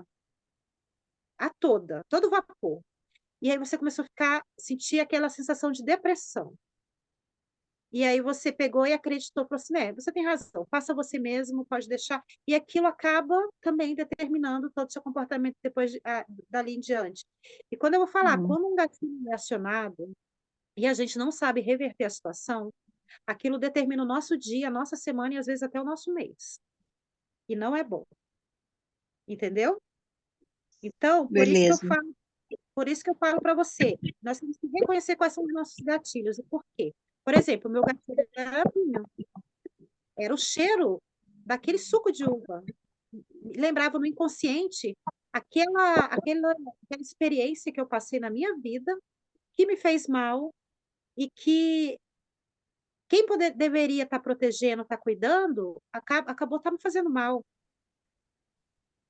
vapor. E aí você começou a sentir aquela sensação de depressão. E aí você pegou e acreditou, falou assim, né, você tem razão, faça você mesmo, pode deixar. E aquilo acaba também determinando todo o seu comportamento depois dali em diante. E quando eu vou falar, quando um gatilho é acionado e a gente não sabe reverter a situação, aquilo determina o nosso dia, a nossa semana e às vezes até o nosso mês. E não é bom. Entendeu? Então, Beleza. por isso que eu falo para você, nós temos que reconhecer quais são os nossos gatilhos e por quê. Por exemplo, o meu gatilho era vinho. Era o cheiro daquele suco de uva. Lembrava no inconsciente aquela experiência que eu passei na minha vida, que me fez mal, e que quem deveria estar protegendo, estar cuidando, acabou me fazendo mal.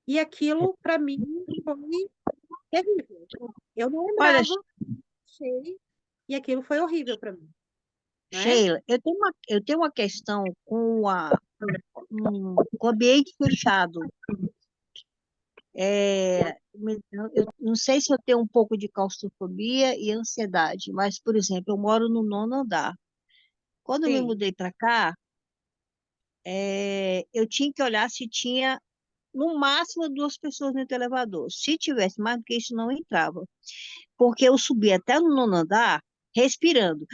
E aquilo, para mim, foi terrível. Eu não Olha, lembrava, achei, e aquilo foi horrível para mim. Né? Sheila, eu tenho uma questão com o ambiente fechado. Eu não sei se eu tenho um pouco de claustrofobia e ansiedade, mas, por exemplo, eu moro no 9º andar. Quando eu me Sim. mudei para cá, eu tinha que olhar se tinha, no máximo, 2 pessoas no elevador. Se tivesse mais do que isso, não entrava. Porque eu subi até no 9º andar, respirando.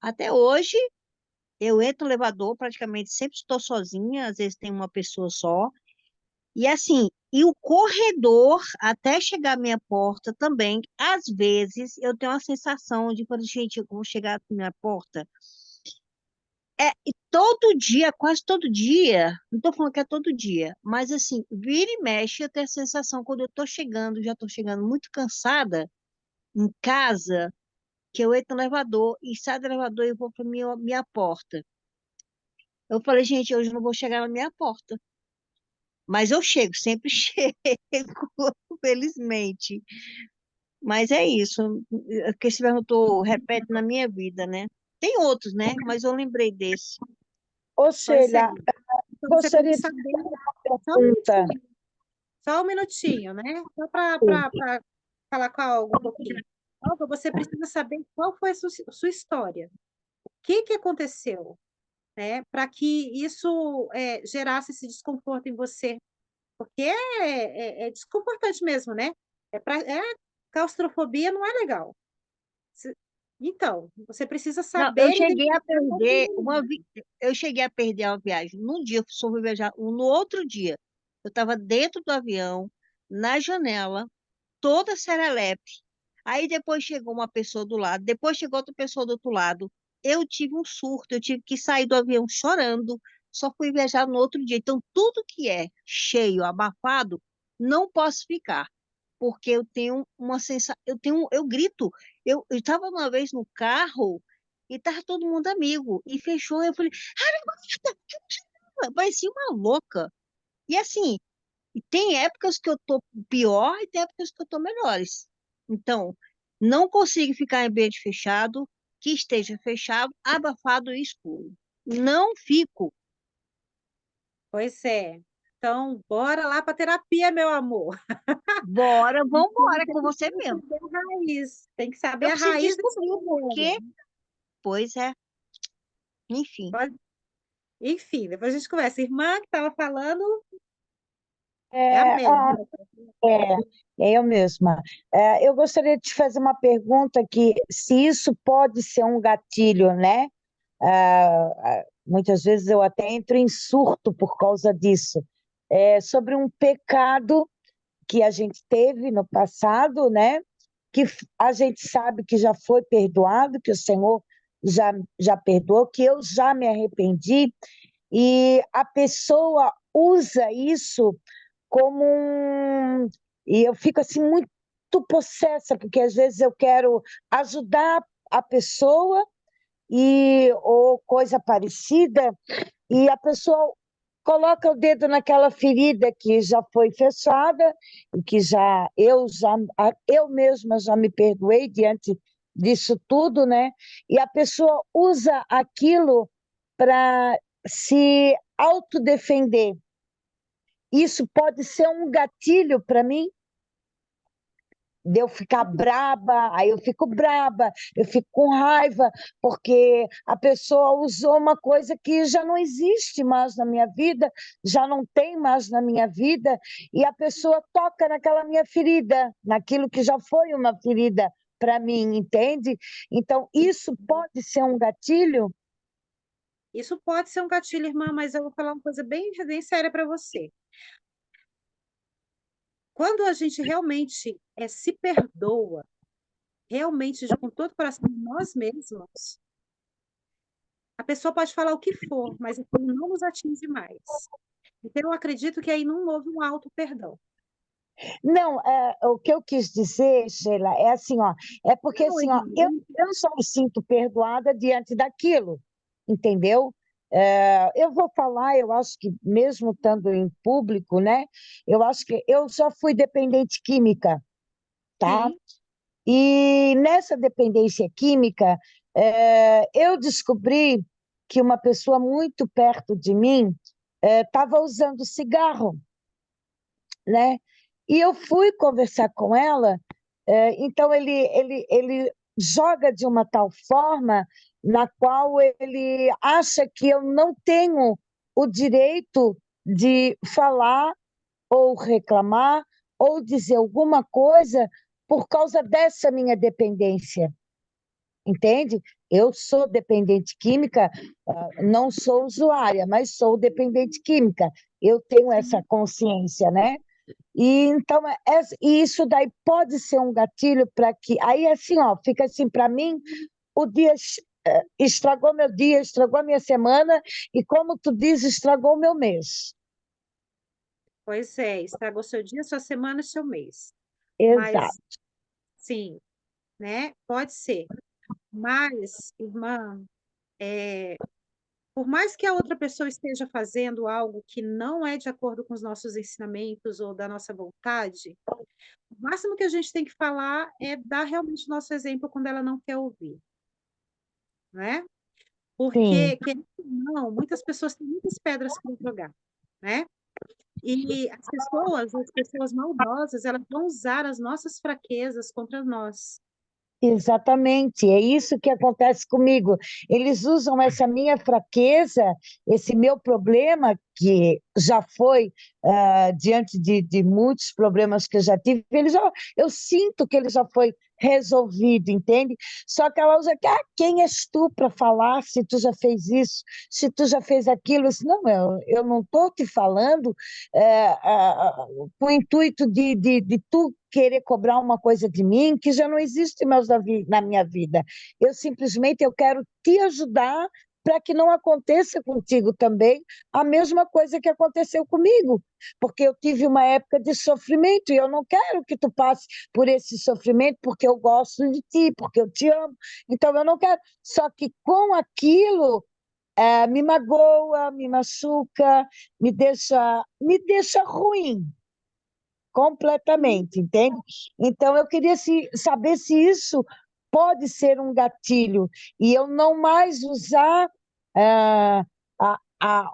Até hoje, eu entro no elevador, praticamente sempre estou sozinha, às vezes tem uma pessoa só. E assim, e o corredor até chegar à minha porta também, às vezes eu tenho a sensação de quando, gente, eu vou chegar à minha porta. E todo dia, quase todo dia, não estou falando que é todo dia, mas assim, vira e mexe, eu tenho a sensação quando eu estou chegando, já estou chegando muito cansada em casa, que eu entro no elevador e saio do elevador e vou para minha porta. Eu falei, gente, hoje eu não vou chegar na minha porta. Mas eu chego, sempre chego, felizmente. Mas é isso, que você perguntou, repete na minha vida, né? Tem outros, né? Mas eu lembrei desse. Ou Pois é. seja, Então, você tem que gostaria de saber. fazer uma pergunta. Só um minutinho, né? Só para falar com a Olga um pouquinho. Olga, você precisa saber qual foi a sua história. O que que aconteceu, né? Para que isso gerasse esse desconforto em você. Porque é desconfortante mesmo, né? Claustrofobia não é legal. Se- Então, você precisa Não, eu saber cheguei a identificar qual foi perder o momento. eu cheguei a perder a viagem. Num dia eu só fui viajar, no outro dia eu estava dentro do avião, na janela, toda serelepe. Aí depois chegou uma pessoa do lado, depois chegou outra pessoa do outro lado. Eu tive um surto, eu tive que sair do avião chorando. Só fui viajar no outro dia. Então, tudo que é cheio, abafado, não posso ficar, porque eu tenho uma sensação, eu grito. Eu estava uma vez no carro e estava todo mundo amigo e fechou. Eu falei, parecia uma louca. E assim, e tem épocas que eu tô pior e tem épocas que eu tô melhores. Então, não consigo ficar em ambiente fechado, que esteja fechado, abafado e escuro. Não fico. Pois é. Então, bora lá para terapia, meu amor. Bora, vamos Então, embora, é você com você precisa mesmo. saber a raiz. Tem que saber Eu a preciso raiz desse descobrir o porquê. problema. Pois é, enfim. Pode- Enfim, depois a gente conversa. Irmã que estava falando é a É, Mel. é eu mesma. Eu gostaria de te fazer uma pergunta que se isso pode ser um gatilho, né? Muitas vezes eu até entro em surto por causa disso. Sobre um pecado que a gente teve no passado, né? Que a gente sabe que já foi perdoado, que o Senhor já perdoou, que eu já me arrependi, e a pessoa usa isso como um. E eu fico assim muito possessa, porque às vezes eu quero ajudar a pessoa ou coisa parecida, e a pessoa coloca o dedo naquela ferida que já foi fechada e que eu mesma já me perdoei diante disso tudo, né? E a pessoa usa aquilo para se autodefender. Isso pode ser um gatilho para mim, de eu ficar braba, aí eu fico braba, eu fico com raiva, porque a pessoa usou uma coisa que já não existe mais na minha vida, já não tem mais na minha vida, e a pessoa toca naquela minha ferida, naquilo que já foi uma ferida para mim, entende? Então, isso pode ser um gatilho? Isso pode ser um gatilho, irmã, mas eu vou falar uma coisa bem séria para você. Quando a gente realmente se perdoa, realmente com todo o coração de nós mesmos, a pessoa pode falar o que for, mas aquilo não nos atinge mais. Então, eu acredito que aí não houve um auto-perdão. Não, o que eu quis dizer, Sheila, é assim, ó, é porque Não, assim, ó, irmã, eu só me sinto perdoada diante daquilo, entendeu? Eu vou falar, eu acho que mesmo estando em público, né? Eu acho que eu já fui dependente química, tá? sim, E nessa dependência química, eu descobri que uma pessoa muito perto de mim estava usando cigarro, né? E eu fui conversar com ela, então ele joga de uma tal forma na qual ele acha que eu não tenho o direito de falar ou reclamar ou dizer alguma coisa por causa dessa minha dependência, entende? Eu sou dependente química, não sou usuária, mas sou dependente química. Eu tenho essa consciência, né? E então e isso daí pode ser um gatilho para que aí assim, ó, fica assim para mim, o dia estragou meu dia, estragou a minha semana e como tu diz, estragou o meu mês. pois é, estragou seu dia, sua semana, seu mês. Exato. Mas, sim, né? Pode ser. Mas, irmã, por mais que a outra pessoa esteja fazendo algo que não é de acordo com os nossos ensinamentos ou da nossa vontade, o máximo que a gente tem que falar é dar realmente o nosso exemplo quando ela não quer ouvir, né? Sim. Porque, querendo ou não, muitas pessoas têm muitas pedras para jogar, né? E as pessoas maldosas, elas vão usar as nossas fraquezas contra nós. Exatamente, é isso que acontece comigo. Eles usam essa minha fraqueza, esse meu problema, que já foi, diante de muitos problemas que eu já tive, eu sinto que ele já foi resolvido, entende? Só que ela usa que, quem és tu para falar se tu já fez isso, se tu já fez aquilo? Não, eu não estou te falando com o intuito de tu querer cobrar uma coisa de mim que já não existe mais na minha vida. Eu quero te ajudar para que não aconteça contigo também a mesma coisa que aconteceu comigo, porque eu tive uma época de sofrimento e eu não quero que tu passe por esse sofrimento porque eu gosto de ti, porque eu te amo. Então eu não quero. Só que com aquilo me magoa, me machuca, me deixa ruim completamente, entende? Então, eu queria saber se isso pode ser um gatilho e eu não mais usar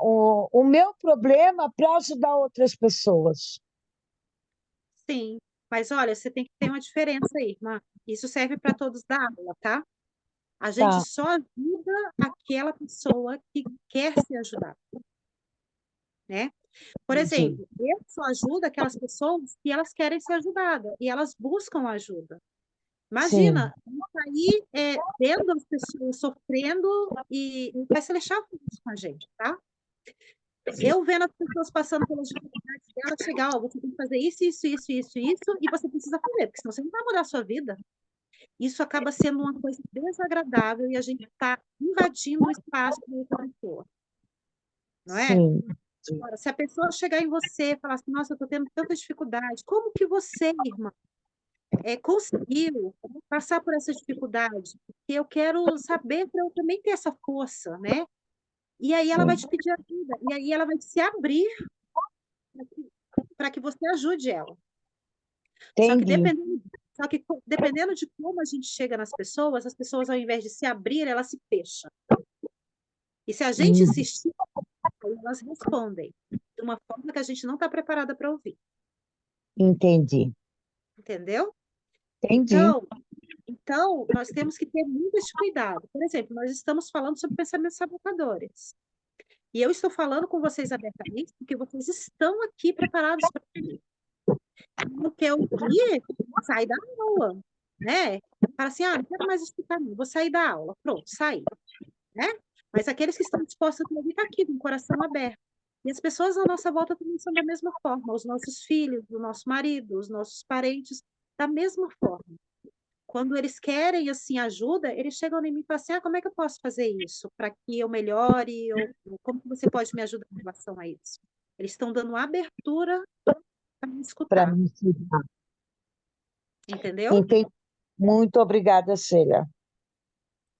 o meu problema para ajudar outras pessoas. Sim, mas olha, você tem que ter uma diferença aí, irmã. Isso serve para todos da aula, tá? A gente Tá, só ajuda aquela pessoa que quer ser ajudada, né? Por entendi. exemplo, eu só ajudo aquelas pessoas que elas querem ser ajudadas e elas buscam ajuda. Sim, Imagina, isso aí vendo as pessoas sofrendo e vai se deixar isso com a gente, tá? Eu vendo as pessoas passando pelas dificuldades dela, chegar, ó, você tem que fazer isso, isso, isso, isso, isso, e você precisa fazer, porque senão você não vai mudar a sua vida. Isso acaba sendo uma coisa desagradável e a gente está invadindo o espaço da outra pessoa, não é? sim, Agora, se a pessoa chegar em você e falar assim, nossa, eu estou tendo tanta dificuldade, como que você, irmã, conseguiu passar por essa dificuldade? Porque eu quero saber para eu também ter essa força, né? E aí ela vai te pedir ajuda, e aí ela vai se abrir para que você ajude ela. Só que entendi. dependendo de como a gente chega nas pessoas, as pessoas, ao invés de se abrir, elas se fecham. E se a gente Hum, insistir, aí elas respondem de uma forma que a gente não está preparada para ouvir, entendi, entendeu? entendi. Então, nós temos que ter muito esse cuidado. Por exemplo, nós estamos falando sobre pensamentos sabotadores. E eu estou falando com vocês abertamente porque vocês estão aqui preparados para ouvir. Não quer ouvir, sai da aula, né? Fala assim, não quero mais explicar, não, vou sair da aula. Pronto, saí, né? Mas aqueles que estão dispostos a ouvir estão aqui, com o coração aberto. E as pessoas à nossa volta também são da mesma forma. Os nossos filhos, o nosso marido, os nossos parentes, da mesma forma. Quando eles querem, assim, ajuda, eles chegam em mim e falam assim, como é que eu posso fazer isso para que eu melhore? Como que você pode me ajudar em relação a isso? Eles estão dando abertura para me Para escutar, me ensinar. entendeu? Entendi. Muito obrigada, Sheila.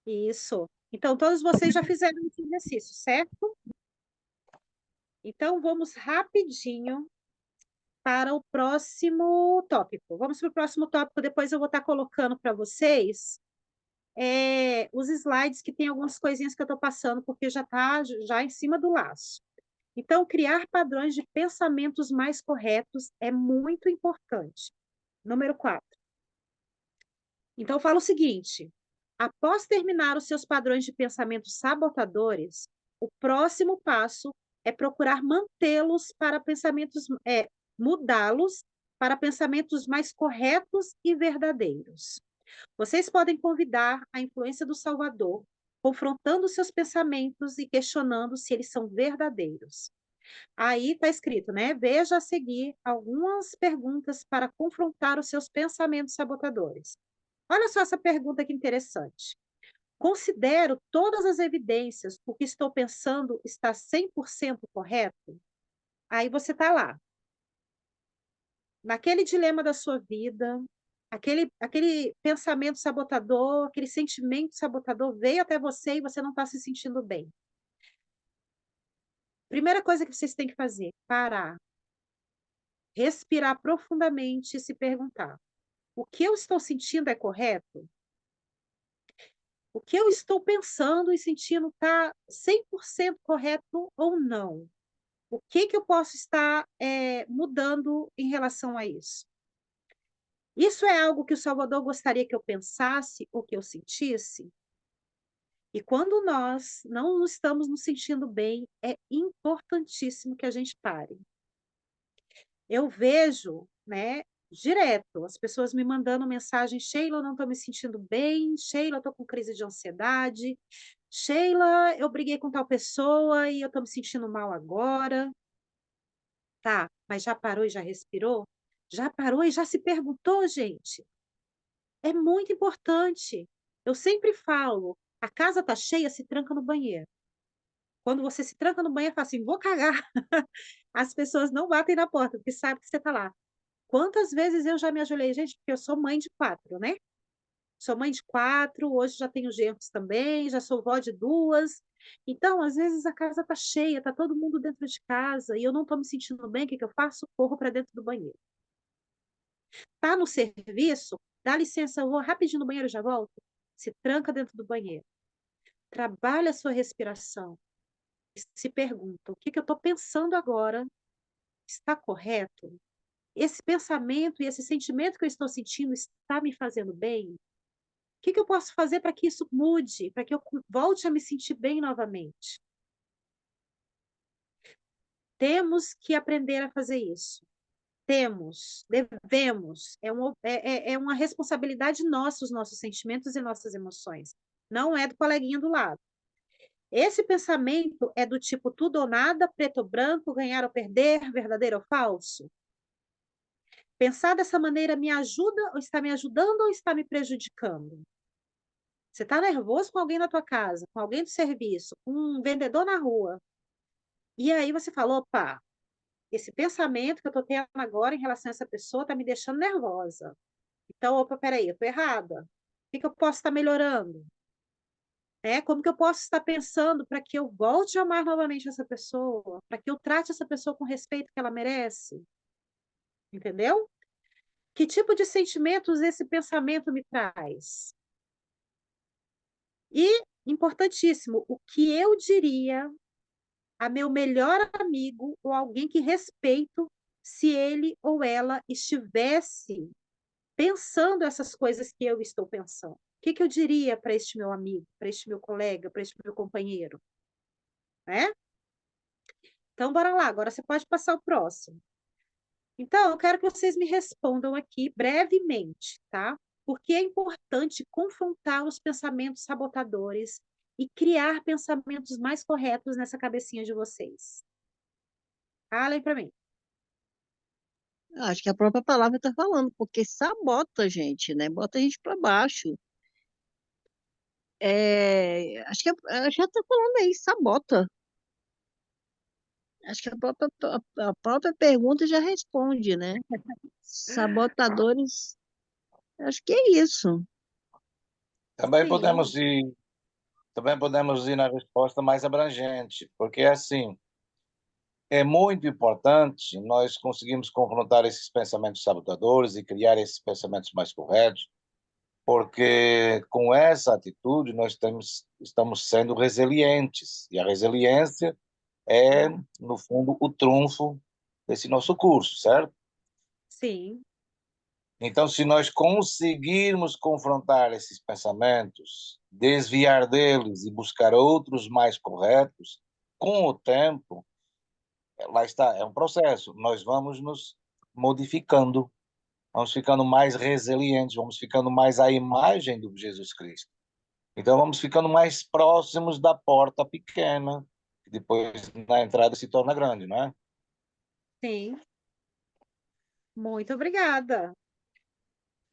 Isso. Então, todos vocês já fizeram esse exercício, certo? Então, vamos rapidinho para o próximo tópico. Vamos para o próximo tópico, depois eu vou estar colocando para vocês os slides que tem algumas coisinhas que eu estou passando, porque já está já em cima do laço. Então, criar padrões de pensamentos mais corretos é muito importante. Número 4. Então, eu falo o seguinte: após terminar os seus padrões de pensamentos sabotadores, o próximo passo é procurar mantê-los para mudá-los para pensamentos mais corretos e verdadeiros. Vocês podem convidar a influência do Salvador, confrontando seus pensamentos e questionando se eles são verdadeiros. Aí está escrito, né? Veja a seguir algumas perguntas para confrontar os seus pensamentos sabotadores. Olha só essa pergunta que interessante. Considero todas as evidências, o que estou pensando está 100% correto? Aí você está lá, naquele dilema da sua vida, aquele pensamento sabotador, aquele sentimento sabotador veio até você e você não está se sentindo bem. Primeira coisa que vocês têm que fazer, parar, respirar profundamente e se perguntar: o que eu estou sentindo é correto? O que eu estou pensando e sentindo está 100% correto ou não? O que que eu posso estar mudando em relação a isso? Isso é algo que o Salvador gostaria que eu pensasse ou que eu sentisse? E quando nós não estamos nos sentindo bem, é importantíssimo que a gente pare. Eu vejo, né, direto, as pessoas me mandando mensagem: Sheila, eu não estou me sentindo bem, Sheila, eu estou com crise de ansiedade, Sheila, eu briguei com tal pessoa e eu estou me sentindo mal agora. Tá, mas já parou e já respirou? Já parou e já se perguntou, gente? É muito importante. Eu sempre falo, a casa está cheia, se tranca no banheiro. Quando você se tranca no banheiro, fala assim: vou cagar. As pessoas não batem na porta, porque sabem que você está lá. Quantas vezes eu já me ajoelhei, gente, porque eu sou mãe de 4, né? Sou mãe de 4, hoje já tenho genros também, já sou vó de 2. Então, às vezes a casa está cheia, está todo mundo dentro de casa e eu não estou me sentindo bem, o que que eu faço? Corro para dentro do banheiro. Tá no serviço? Dá licença, eu vou rapidinho no banheiro e já volto. Se tranca dentro do banheiro. Trabalha a sua respiração. Se pergunta: o que que eu estou pensando agora? Está correto? Esse pensamento e esse sentimento que eu estou sentindo está me fazendo bem? O que que eu posso fazer para que isso mude, para que eu volte a me sentir bem novamente? Temos que aprender a fazer isso. Temos, devemos. É uma responsabilidade nossa, os nossos sentimentos e nossas emoções. Não é do coleguinha do lado. Esse pensamento é do tipo tudo ou nada, preto ou branco, ganhar ou perder, verdadeiro ou falso? Pensar dessa maneira me ajuda, ou está me ajudando ou está me prejudicando? Você está nervoso com alguém na tua casa, com alguém do serviço, com um vendedor na rua, e aí você fala: opa, esse pensamento que eu estou tendo agora em relação a essa pessoa está me deixando nervosa. Então, opa, peraí, eu estou errada. O que que eu posso estar melhorando? Como que eu posso estar pensando para que eu volte a amar novamente essa pessoa? Para que eu trate essa pessoa com o respeito que ela merece? Entendeu? Que tipo de sentimentos esse pensamento me traz? E, importantíssimo, o que eu diria a meu melhor amigo ou alguém que respeito se ele ou ela estivesse pensando essas coisas que eu estou pensando? O que que eu diria para este meu amigo, para este meu colega, para este meu companheiro, né? Então, bora lá, agora você pode passar o próximo. Então, eu quero que vocês me respondam aqui brevemente, tá? Porque é importante confrontar os pensamentos sabotadores e criar pensamentos mais corretos nessa cabecinha de vocês. Falem para mim. Acho que a própria palavra está falando, porque sabota a gente, né? Bota a gente para baixo. Acho que já está falando aí, sabota. Acho que a própria pergunta já responde, né? Sabotadores, acho que é isso. Também Sim, também podemos ir na resposta mais abrangente, porque assim, é muito importante nós conseguirmos confrontar esses pensamentos sabotadores e criar esses pensamentos mais corretos, porque com essa atitude nós estamos sendo resilientes, e a resiliência é, no fundo, o trunfo desse nosso curso, certo? sim, Então, se nós conseguirmos confrontar esses pensamentos, desviar deles e buscar outros mais corretos, com o tempo, lá está, é um processo. Nós vamos nos modificando, vamos ficando mais resilientes, vamos ficando mais à imagem do Jesus Cristo. Então, vamos ficando mais próximos da porta pequena, que depois na entrada se torna grande, não é? sim. Muito obrigada.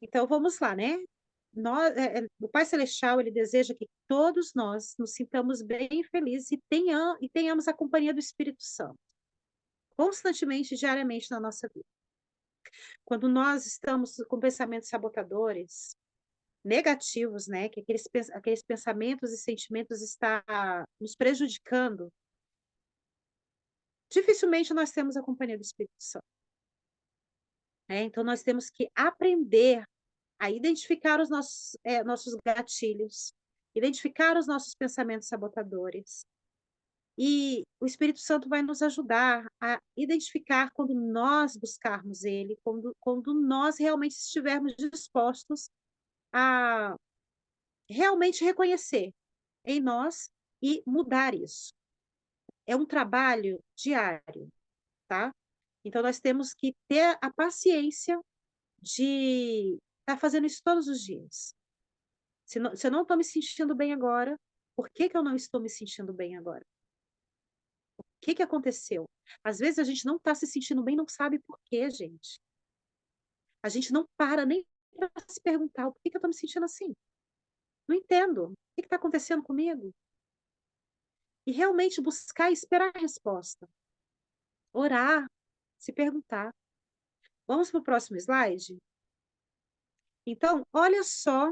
Então, vamos lá, né? O Pai Celestial, ele deseja que todos nós nos sintamos bem e felizes e tenhamos a companhia do Espírito Santo, constantemente, diariamente na nossa vida. Quando nós estamos com pensamentos sabotadores, negativos, né, que aqueles pensamentos e sentimentos estão nos prejudicando, dificilmente nós temos a companhia do Espírito Santo. Então, nós temos que aprender a identificar os nossos gatilhos, identificar os nossos pensamentos sabotadores, E o Espírito Santo vai nos ajudar a identificar quando nós buscarmos ele, quando nós realmente estivermos dispostos a realmente reconhecer em nós e mudar isso. É um trabalho diário, tá? Então, nós temos que ter a paciência de estar fazendo isso todos os dias. Se eu não estou me sentindo bem agora, por que que eu não estou me sentindo bem agora? O que que aconteceu? Às vezes a gente não está se sentindo bem, não sabe por quê, gente. A gente não para nem para se perguntar por que que eu estou me sentindo assim. Não entendo. O que está acontecendo comigo? E realmente buscar e esperar a resposta. Orar, se perguntar. Vamos para o próximo slide? Então, olha só,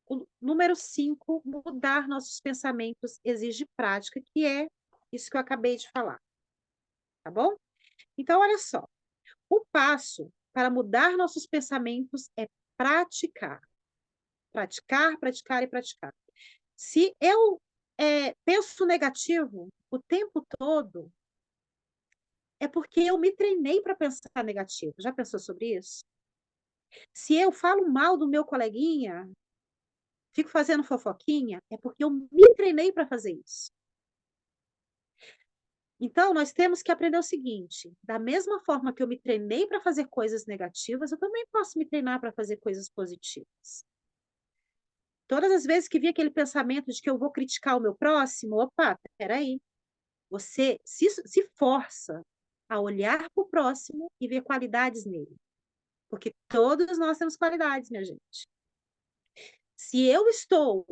o número 5, mudar nossos pensamentos exige prática, que é isso que eu acabei de falar. Tá bom? Então, olha só. O passo para mudar nossos pensamentos é praticar. Praticar, praticar e praticar. Se eu penso negativo o tempo todo, é porque eu me treinei para pensar negativo. Já pensou sobre isso? Se eu falo mal do meu coleguinha, fico fazendo fofoquinha, é porque eu me treinei para fazer isso. Então, nós temos que aprender o seguinte: da mesma forma que eu me treinei para fazer coisas negativas, eu também posso me treinar para fazer coisas positivas. Todas as vezes que vi aquele pensamento de que eu vou criticar o meu próximo, opa, peraí, você se força a olhar para o próximo e ver qualidades nele. Porque todos nós temos qualidades, minha gente. Se eu estou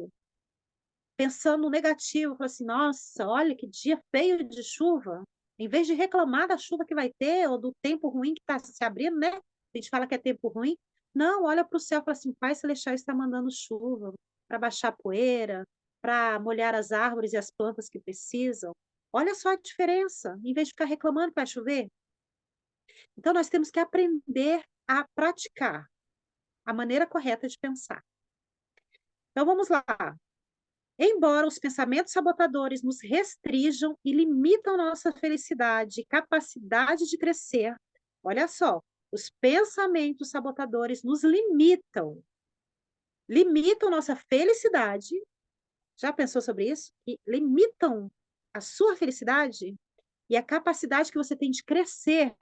pensando no negativo, falo assim, nossa, olha que dia feio de chuva, em vez de reclamar da chuva que vai ter, ou do tempo ruim que está se abrindo, né? A gente fala que é tempo ruim. Não, olha para o céu e fala assim, Pai Celestial está mandando chuva para baixar a poeira, para molhar as árvores e as plantas que precisam. Olha só a diferença, em vez de ficar reclamando que vai chover. Então, nós temos que aprender a praticar a maneira correta de pensar. Então, vamos lá. Embora os pensamentos sabotadores nos restringam e limitam nossa felicidade e capacidade de crescer, olha só, os pensamentos sabotadores nos limitam. Limitam nossa felicidade. Já pensou sobre isso? E limitam a sua felicidade e a capacidade que você tem de crescer.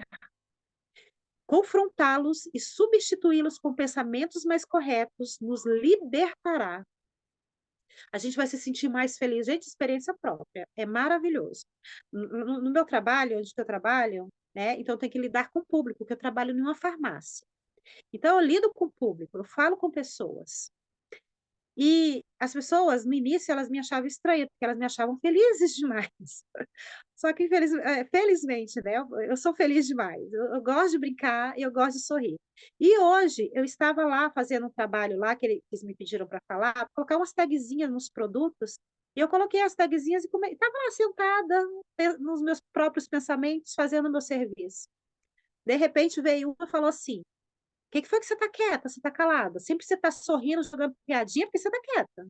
Confrontá-los e substituí-los com pensamentos mais corretos nos libertará. A gente vai se sentir mais feliz. Gente, experiência própria. É maravilhoso. No meu trabalho, onde eu trabalho, né? Então, eu tenho que lidar com o público, porque eu trabalho em uma farmácia. Então, eu lido com o público, eu falo com pessoas. E as pessoas, no início, elas me achavam estranha, porque elas me achavam felizes demais. Só que, felizmente, né? Eu sou feliz demais. Eu gosto de brincar e eu gosto de sorrir. E hoje, eu estava lá fazendo um trabalho lá, que eles me pediram para falar, colocar umas tagzinhas nos produtos, e eu coloquei as tagzinhas e estava lá sentada, nos meus próprios pensamentos, fazendo o meu serviço. De repente, veio uma e falou assim, o que foi que você está quieta, você está calada? Sempre você está sorrindo, jogando piadinha, porque você está quieta.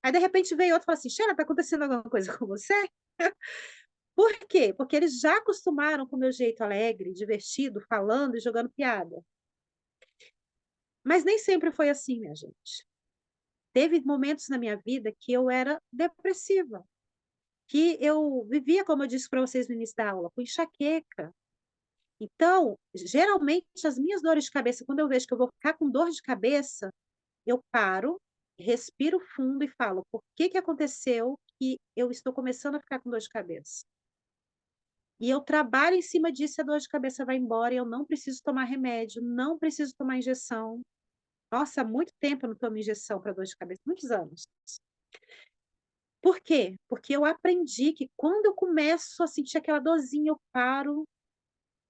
Aí, de repente, veio outro e falou assim, Sheila, está acontecendo alguma coisa com você? Por quê? Porque eles já acostumaram com o meu jeito alegre, divertido, falando e jogando piada. Mas nem sempre foi assim, minha gente. Teve momentos na minha vida que eu era depressiva, que eu vivia, como eu disse para vocês no início da aula, com enxaqueca. Então, geralmente, as minhas dores de cabeça, quando eu vejo que eu vou ficar com dor de cabeça, eu paro, respiro fundo e falo, por que que aconteceu que eu estou começando a ficar com dor de cabeça? E eu trabalho em cima disso, a dor de cabeça vai embora, e eu não preciso tomar remédio, não preciso tomar injeção. Nossa, há muito tempo eu não tomo injeção para dor de cabeça, muitos anos. Por quê? Porque eu aprendi que quando eu começo a sentir aquela dorzinha, eu paro,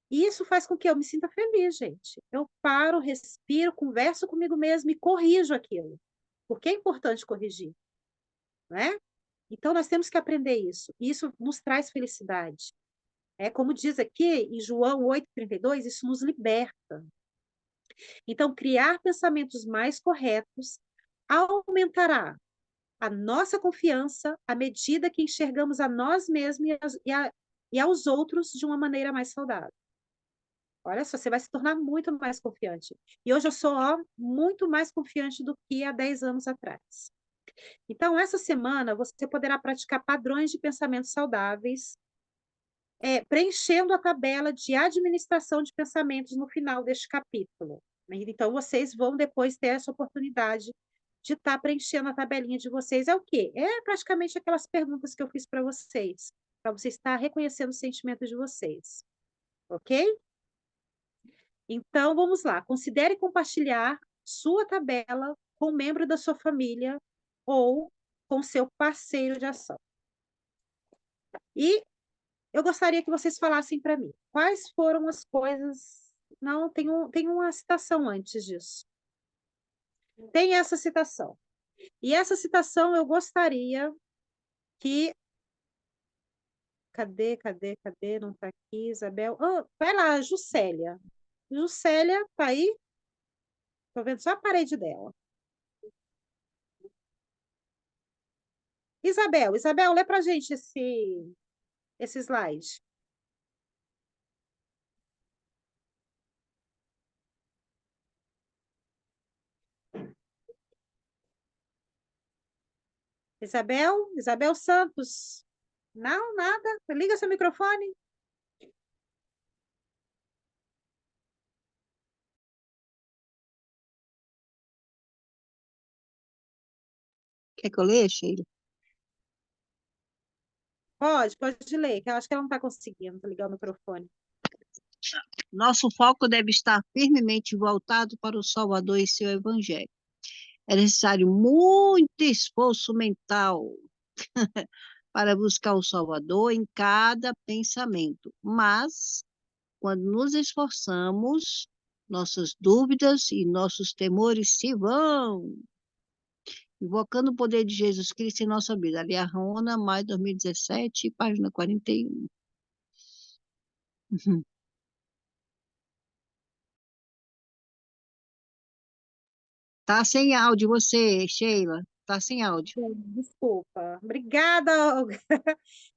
e isso faz com que eu me sinta feliz, gente. Eu paro, respiro, converso comigo mesma e corrijo aquilo. Porque é importante corrigir, né? Então, nós temos que aprender isso. E isso nos traz felicidade. Como diz aqui em João 8,32, isso nos liberta. Então, criar pensamentos mais corretos aumentará a nossa confiança à medida que enxergamos a nós mesmos e aos outros de uma maneira mais saudável. Olha só, você vai se tornar muito mais confiante. E hoje eu sou, ó, muito mais confiante do que há 10 anos atrás. Então, essa semana, você poderá praticar padrões de pensamento saudáveis, preenchendo a tabela de administração de pensamentos no final deste capítulo. Então, vocês vão depois ter essa oportunidade de estar preenchendo a tabelinha de vocês. É o quê? É praticamente aquelas perguntas que eu fiz para vocês estar reconhecendo os sentimentos de vocês. Ok? Então, vamos lá. Considere compartilhar sua tabela com um membro da sua família ou com seu parceiro de ação. E eu gostaria que vocês falassem para mim quais foram as coisas. Não, tem uma citação antes disso. Tem essa citação. E essa citação eu gostaria que. Cadê? Não está aqui, Isabel. Vai lá, Juscelia. Juscelia, tá aí? Estou vendo só a parede dela. Isabel, lê para a gente esse slide. Isabel Santos. Não, nada. Liga seu microfone. Quer que eu leia, Sheila? Pode ler, que eu acho que ela não está conseguindo ligar o microfone. Nosso foco deve estar firmemente voltado para o Salvador e seu Evangelho. É necessário muito esforço mental para buscar o Salvador em cada pensamento, mas, quando nos esforçamos, nossas dúvidas e nossos temores se vão, invocando o poder de Jesus Cristo em nossa vida. Ali a Rona, maio de 2017, página 41. Tá sem áudio você, Sheila. Tá sem áudio. Desculpa. Obrigada, Olga.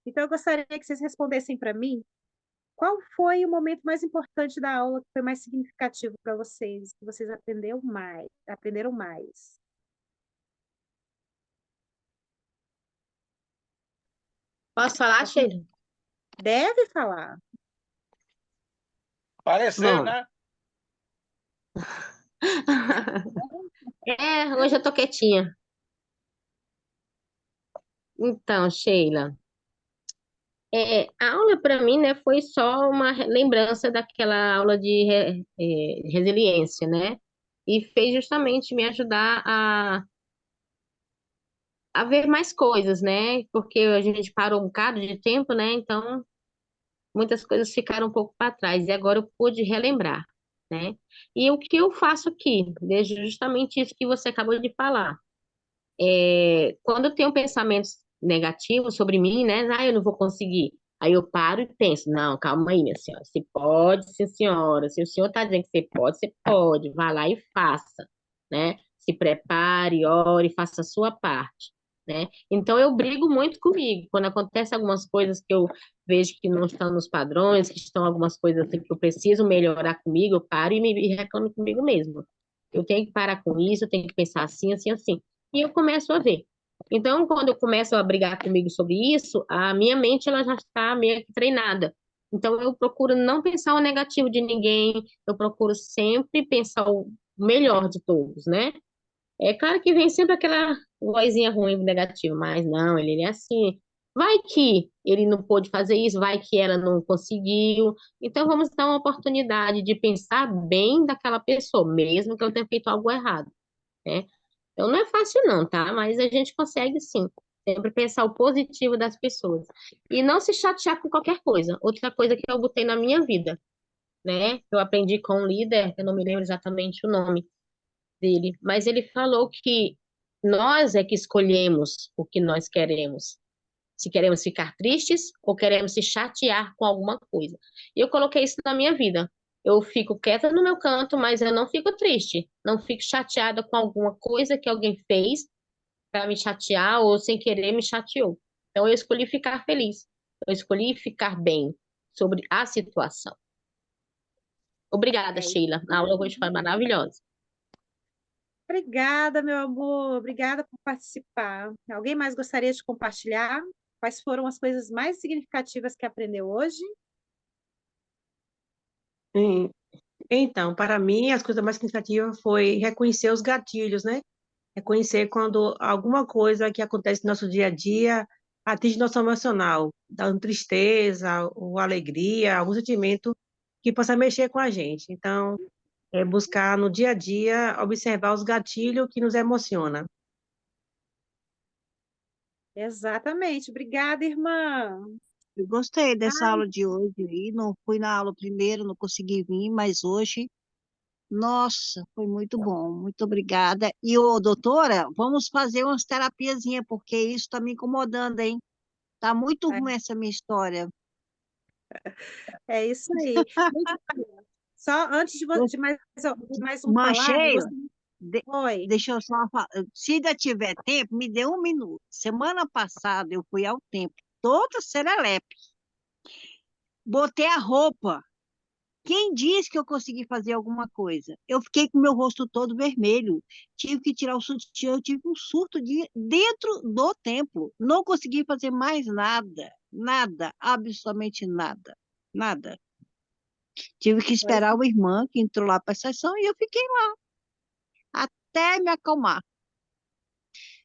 Então, eu gostaria que vocês respondessem para mim qual foi o momento mais importante da aula que foi mais significativo para vocês, que vocês aprenderam mais. Posso falar, Sheila? Deve falar. Pareceu, Bom. né? Hoje eu tô quietinha. Então, Sheila, a aula para mim, né, foi só uma lembrança daquela aula de resiliência, né? E fez justamente me ajudar a ver mais coisas, né? Porque a gente parou um bocado de tempo, né? Então, muitas coisas ficaram um pouco para trás e agora eu pude relembrar, né? E o que eu faço aqui, vejo justamente isso que você acabou de falar. Quando eu tenho pensamentos negativos sobre mim, né? Eu não vou conseguir. Aí eu paro e penso, não, calma aí, minha senhora. Você pode, sim, senhora. Se o senhor está dizendo que você pode. Vá lá e faça, né? Se prepare, ore, faça a sua parte, né? Então eu brigo muito comigo. Quando acontece algumas coisas que eu vejo que não estão nos padrões, que estão algumas coisas assim que eu preciso melhorar comigo, eu paro e reclamo comigo mesmo. Eu tenho que parar com isso, eu tenho que pensar assim, assim, assim. E eu começo a ver. Então, quando eu começo a brigar comigo sobre isso, a minha mente ela já está meio que treinada. Então, eu procuro não pensar o negativo de ninguém, eu procuro sempre pensar o melhor de todos, né? É claro que vem sempre aquela vozinha ruim, negativa, mas não, ele é assim. Vai que ele não pôde fazer isso, vai que ela não conseguiu. Então, vamos dar uma oportunidade de pensar bem daquela pessoa, mesmo que eu tenha feito algo errado, né? Então não é fácil não, tá? Mas a gente consegue sim. Sempre pensar o positivo das pessoas. E não se chatear com qualquer coisa. Outra coisa que eu botei na minha vida, né? Eu aprendi com um líder, eu não me lembro exatamente o nome dele, mas ele falou que nós é que escolhemos o que nós queremos. Se queremos ficar tristes ou queremos se chatear com alguma coisa. E eu coloquei isso na minha vida. Eu fico quieta no meu canto, mas eu não fico triste. Não fico chateada com alguma coisa que alguém fez, para me chatear ou sem querer me chateou. Então eu escolhi ficar feliz. Eu escolhi ficar bem sobre a situação. Obrigada, É isso. Sheila. A aula hoje foi maravilhosa. Obrigada, meu amor. Obrigada por participar. Alguém mais gostaria de compartilhar? Quais foram as coisas mais significativas que aprendeu hoje? Sim. Então, para mim, as coisas mais significativas foi reconhecer os gatilhos, né? Reconhecer quando alguma coisa que acontece no nosso dia a dia atinge nosso emocional, dando tristeza ou alegria, algum sentimento que possa mexer com a gente. Então, é buscar no dia a dia observar os gatilhos que nos emocionam. Exatamente. Obrigada, irmã. Eu gostei dessa Ai, aula de hoje aí, não fui na aula primeiro, não consegui vir, mas hoje, nossa, foi muito bom, muito obrigada. E, ô, doutora, vamos fazer umas terapiazinhas, porque isso está me incomodando, hein? Tá muito ruim essa minha história. é isso aí. Gente, só antes de mais um falar, eu Mancheiro, gostaria... de- Oi. deixa eu só falar, se ainda tiver tempo, me dê um minuto. Semana passada eu fui ao templo, toda serelepe, botei a roupa. Quem disse que eu consegui fazer alguma coisa? Eu fiquei com meu rosto todo vermelho, tive que tirar o sutiã, eu tive um surto dentro do templo. Não consegui fazer mais nada, nada, absolutamente nada, nada. Tive que Pois esperar uma irmã que entrou lá para a sessão e eu fiquei lá até me acalmar.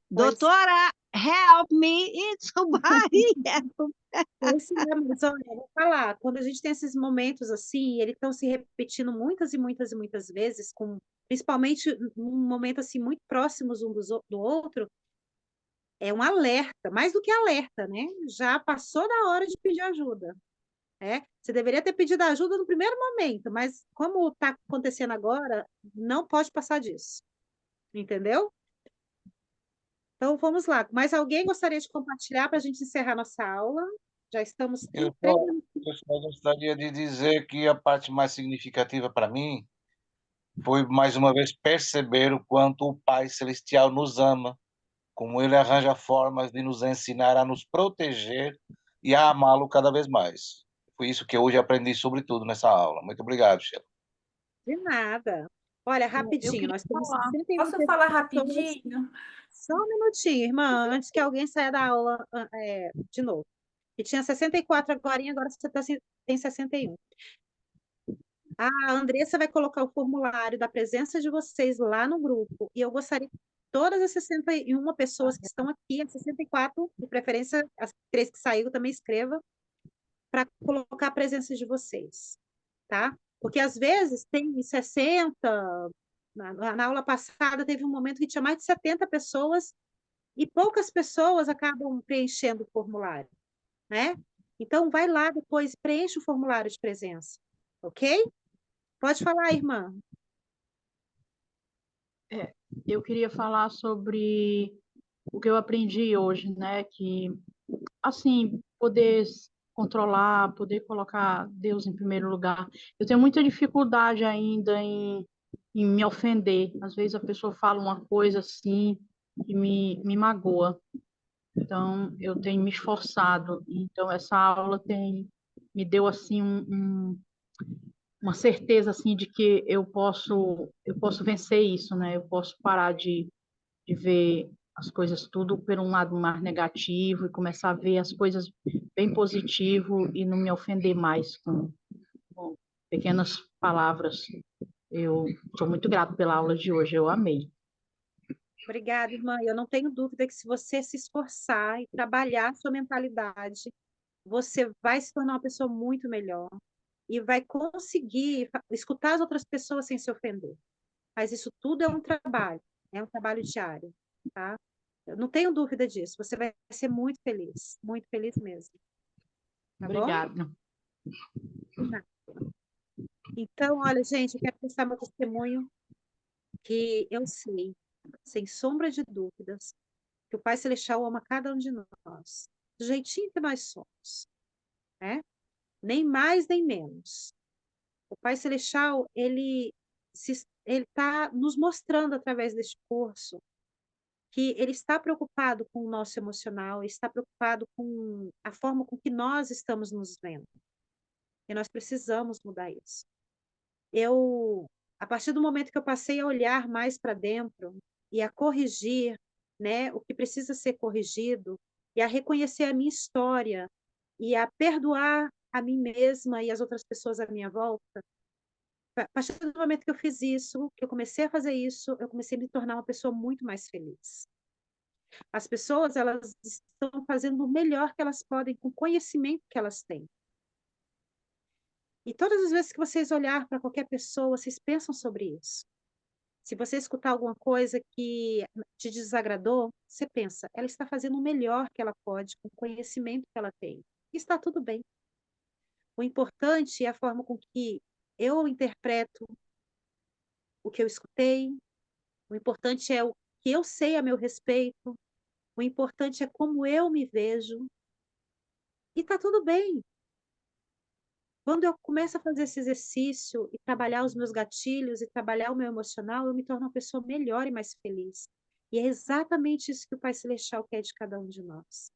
pois Doutora, help me, it's somebody help. Pois é, mas olha, eu vou falar, quando a gente tem esses momentos assim, eles estão se repetindo muitas e muitas e muitas vezes, principalmente num momento assim muito próximos do outro, é um alerta, mais do que alerta, né? Já passou da hora de pedir ajuda, né? Você deveria ter pedido ajuda no primeiro momento, mas como está acontecendo agora, não pode passar disso, entendeu? Então vamos lá. Mais alguém gostaria de compartilhar para a gente encerrar nossa aula? Já estamos Eu 3 só, minutos. eu só gostaria de dizer que a parte mais significativa para mim foi, mais uma vez, perceber o quanto o Pai Celestial nos ama, como Ele arranja formas de nos ensinar a nos proteger e a amá-lo cada vez mais. Foi isso que hoje aprendi, sobretudo, nessa aula. Muito obrigado, Sheila. De nada. Olha, Eu rapidinho, queria nós temos falar. 61 Posso falar pessoas. rapidinho? Só um minutinho, irmã, antes que alguém saia da aula de novo. E tinha 64 agora você tem 61. A Andressa vai colocar o formulário da presença de vocês lá no grupo. E eu gostaria que todas as 61 pessoas que estão aqui, as 64, de preferência, as 3 que saíram, também escreva, para colocar a presença de vocês, tá? Porque às vezes tem 60, na aula passada teve um momento que tinha mais de 70 pessoas e poucas pessoas acabam preenchendo o formulário, né? Então, vai lá depois, preenche o formulário de presença, ok? Pode falar, irmã. Eu queria falar sobre o que eu aprendi hoje, né? Que, assim, poder controlar, poder colocar Deus em primeiro lugar. Eu tenho muita dificuldade ainda em me ofender. Às vezes a pessoa fala uma coisa assim que me magoa. Então, eu tenho me esforçado. Então, essa aula me deu, assim, uma certeza, assim, de que eu posso vencer isso, né? Eu posso parar de ver as coisas tudo por um lado mais negativo e começar a ver as coisas bem positivo e não me ofender mais com pequenas palavras. Eu sou muito grato pela aula de hoje, eu amei. Obrigada, irmã. Eu não tenho dúvida que se você se esforçar e trabalhar a sua mentalidade, você vai se tornar uma pessoa muito melhor e vai conseguir escutar as outras pessoas sem se ofender. Mas isso tudo é um trabalho diário, tá? Eu não tenho dúvida disso. Você vai ser muito feliz mesmo. Tá bom? Obrigada. Então, olha, gente, eu quero prestar meu testemunho que eu sei, sem sombra de dúvidas, que o Pai Celestial ama cada um de nós, do jeitinho que nós somos, né? Nem mais nem menos. O Pai Celestial, ele está nos mostrando através deste curso que ele está preocupado com o nosso emocional, está preocupado com a forma com que nós estamos nos vendo. E nós precisamos mudar isso. A partir do momento que eu passei a olhar mais para dentro e a corrigir, né, o que precisa ser corrigido, e a reconhecer a minha história, e a perdoar a mim mesma e as outras pessoas à minha volta, a partir do momento que eu fiz isso, que eu comecei a fazer isso, eu comecei a me tornar uma pessoa muito mais feliz. As pessoas, elas estão fazendo o melhor que elas podem com o conhecimento que elas têm. E todas as vezes que vocês olhar para qualquer pessoa, vocês pensam sobre isso. Se você escutar alguma coisa que te desagradou, você pensa, ela está fazendo o melhor que ela pode com o conhecimento que ela tem. E está tudo bem. O importante é a forma com que eu interpreto o que eu escutei, o importante é o que eu sei a meu respeito, o importante é como eu me vejo, e está tudo bem. Quando eu começo a fazer esse exercício e trabalhar os meus gatilhos e trabalhar o meu emocional, eu me torno uma pessoa melhor e mais feliz. E é exatamente isso que o Pai Celestial quer de cada um de nós.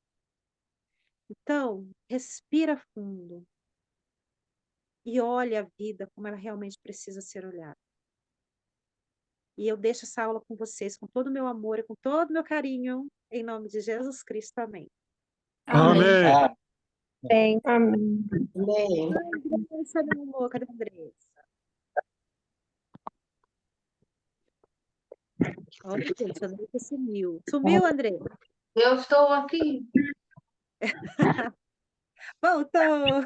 Então, respira fundo e olha a vida como ela realmente precisa ser olhada. E eu deixo essa aula com vocês, com todo o meu amor e com todo o meu carinho, em nome de Jesus Cristo. Amém. Amém. Ah, Bem, Amém. Amém. Andressa, meu amor, cadê a Andressa? Olha, gente, a Andressa sumiu. Sumiu, André? Eu estou aqui. Voltou!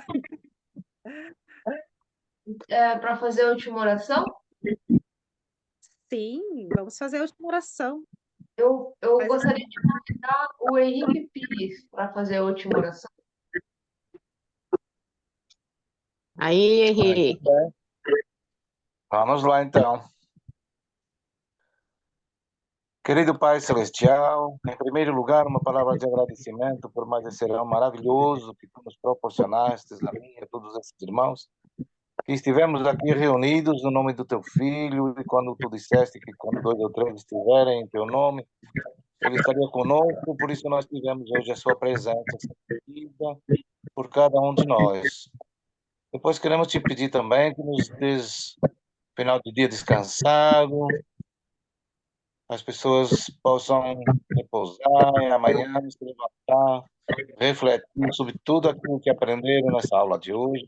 Para fazer a última oração, Sim, vamos fazer a última oração. eu Faz gostaria de convidar o Henrique Pires para fazer a última oração. Aí, Henrique. vamos lá, então. Querido Pai Celestial, em primeiro lugar, uma palavra de agradecimento por mais esse serão maravilhoso que tu nos proporcionaste, a mim e a todos esses irmãos, que estivemos aqui reunidos no nome do teu Filho, e quando tu disseste que quando 2 ou 3 estiverem em teu nome, ele estaria conosco, por isso nós tivemos hoje a sua presença sentida por cada um de nós. Depois queremos te pedir também que nos des final de dia descansado, as pessoas possam repousar e amanhã se levantar, refletir sobre tudo aquilo que aprenderam nessa aula de hoje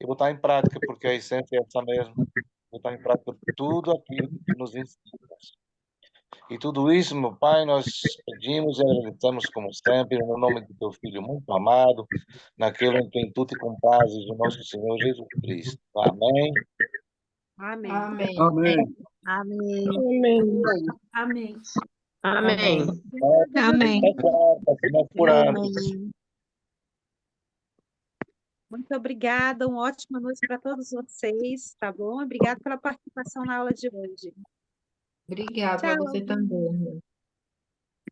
e botar em prática, porque a essência é essa mesmo, botar em prática tudo aquilo que tu nos ensinas. E tudo isso, meu Pai, nós pedimos e agradecemos como sempre, no nome do teu Filho muito amado, naquele em quem tu te comprazes, o nosso Senhor Jesus Cristo. Amém. Amém. Amém. Amém. amém. Amém. Amém. Amém. Amém. Por ano. Amém. Muito obrigada, uma ótima noite para todos vocês, tá bom? Obrigada pela participação na aula de hoje. Obrigada para Tchau. você também.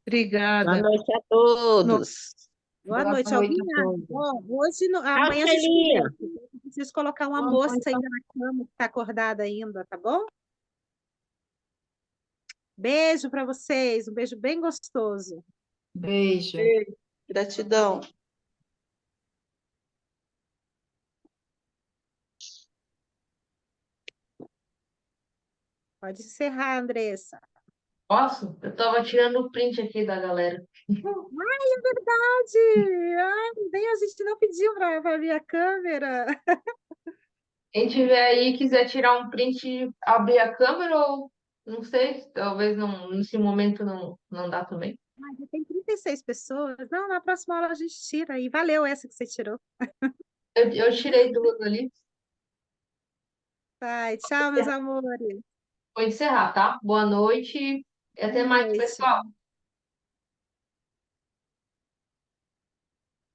Obrigada. Boa noite a todos. Boa Boa noite. noite Alguém, a todos. hoje, amanhã a gente Celinha. conversa. Eu preciso colocar uma Boa moça noite. ainda na cama, que está acordada ainda, tá bom? Beijo para vocês, um beijo bem gostoso. Beijo. Gratidão. Pode encerrar, Andressa. Posso? Eu estava tirando o print aqui da galera. Ai, é verdade! Ai, nem a gente não pediu para ver a câmera. Quem tiver aí e quiser tirar um print, abrir a câmera ou não sei, talvez não, nesse momento não dá também. Ai, já tem 36 pessoas. Não, na próxima aula a gente tira. E valeu essa que você tirou. Eu tirei duas ali. Vai, tchau, meus amores. Vou encerrar, tá? Boa noite e até Boa mais, noite. pessoal.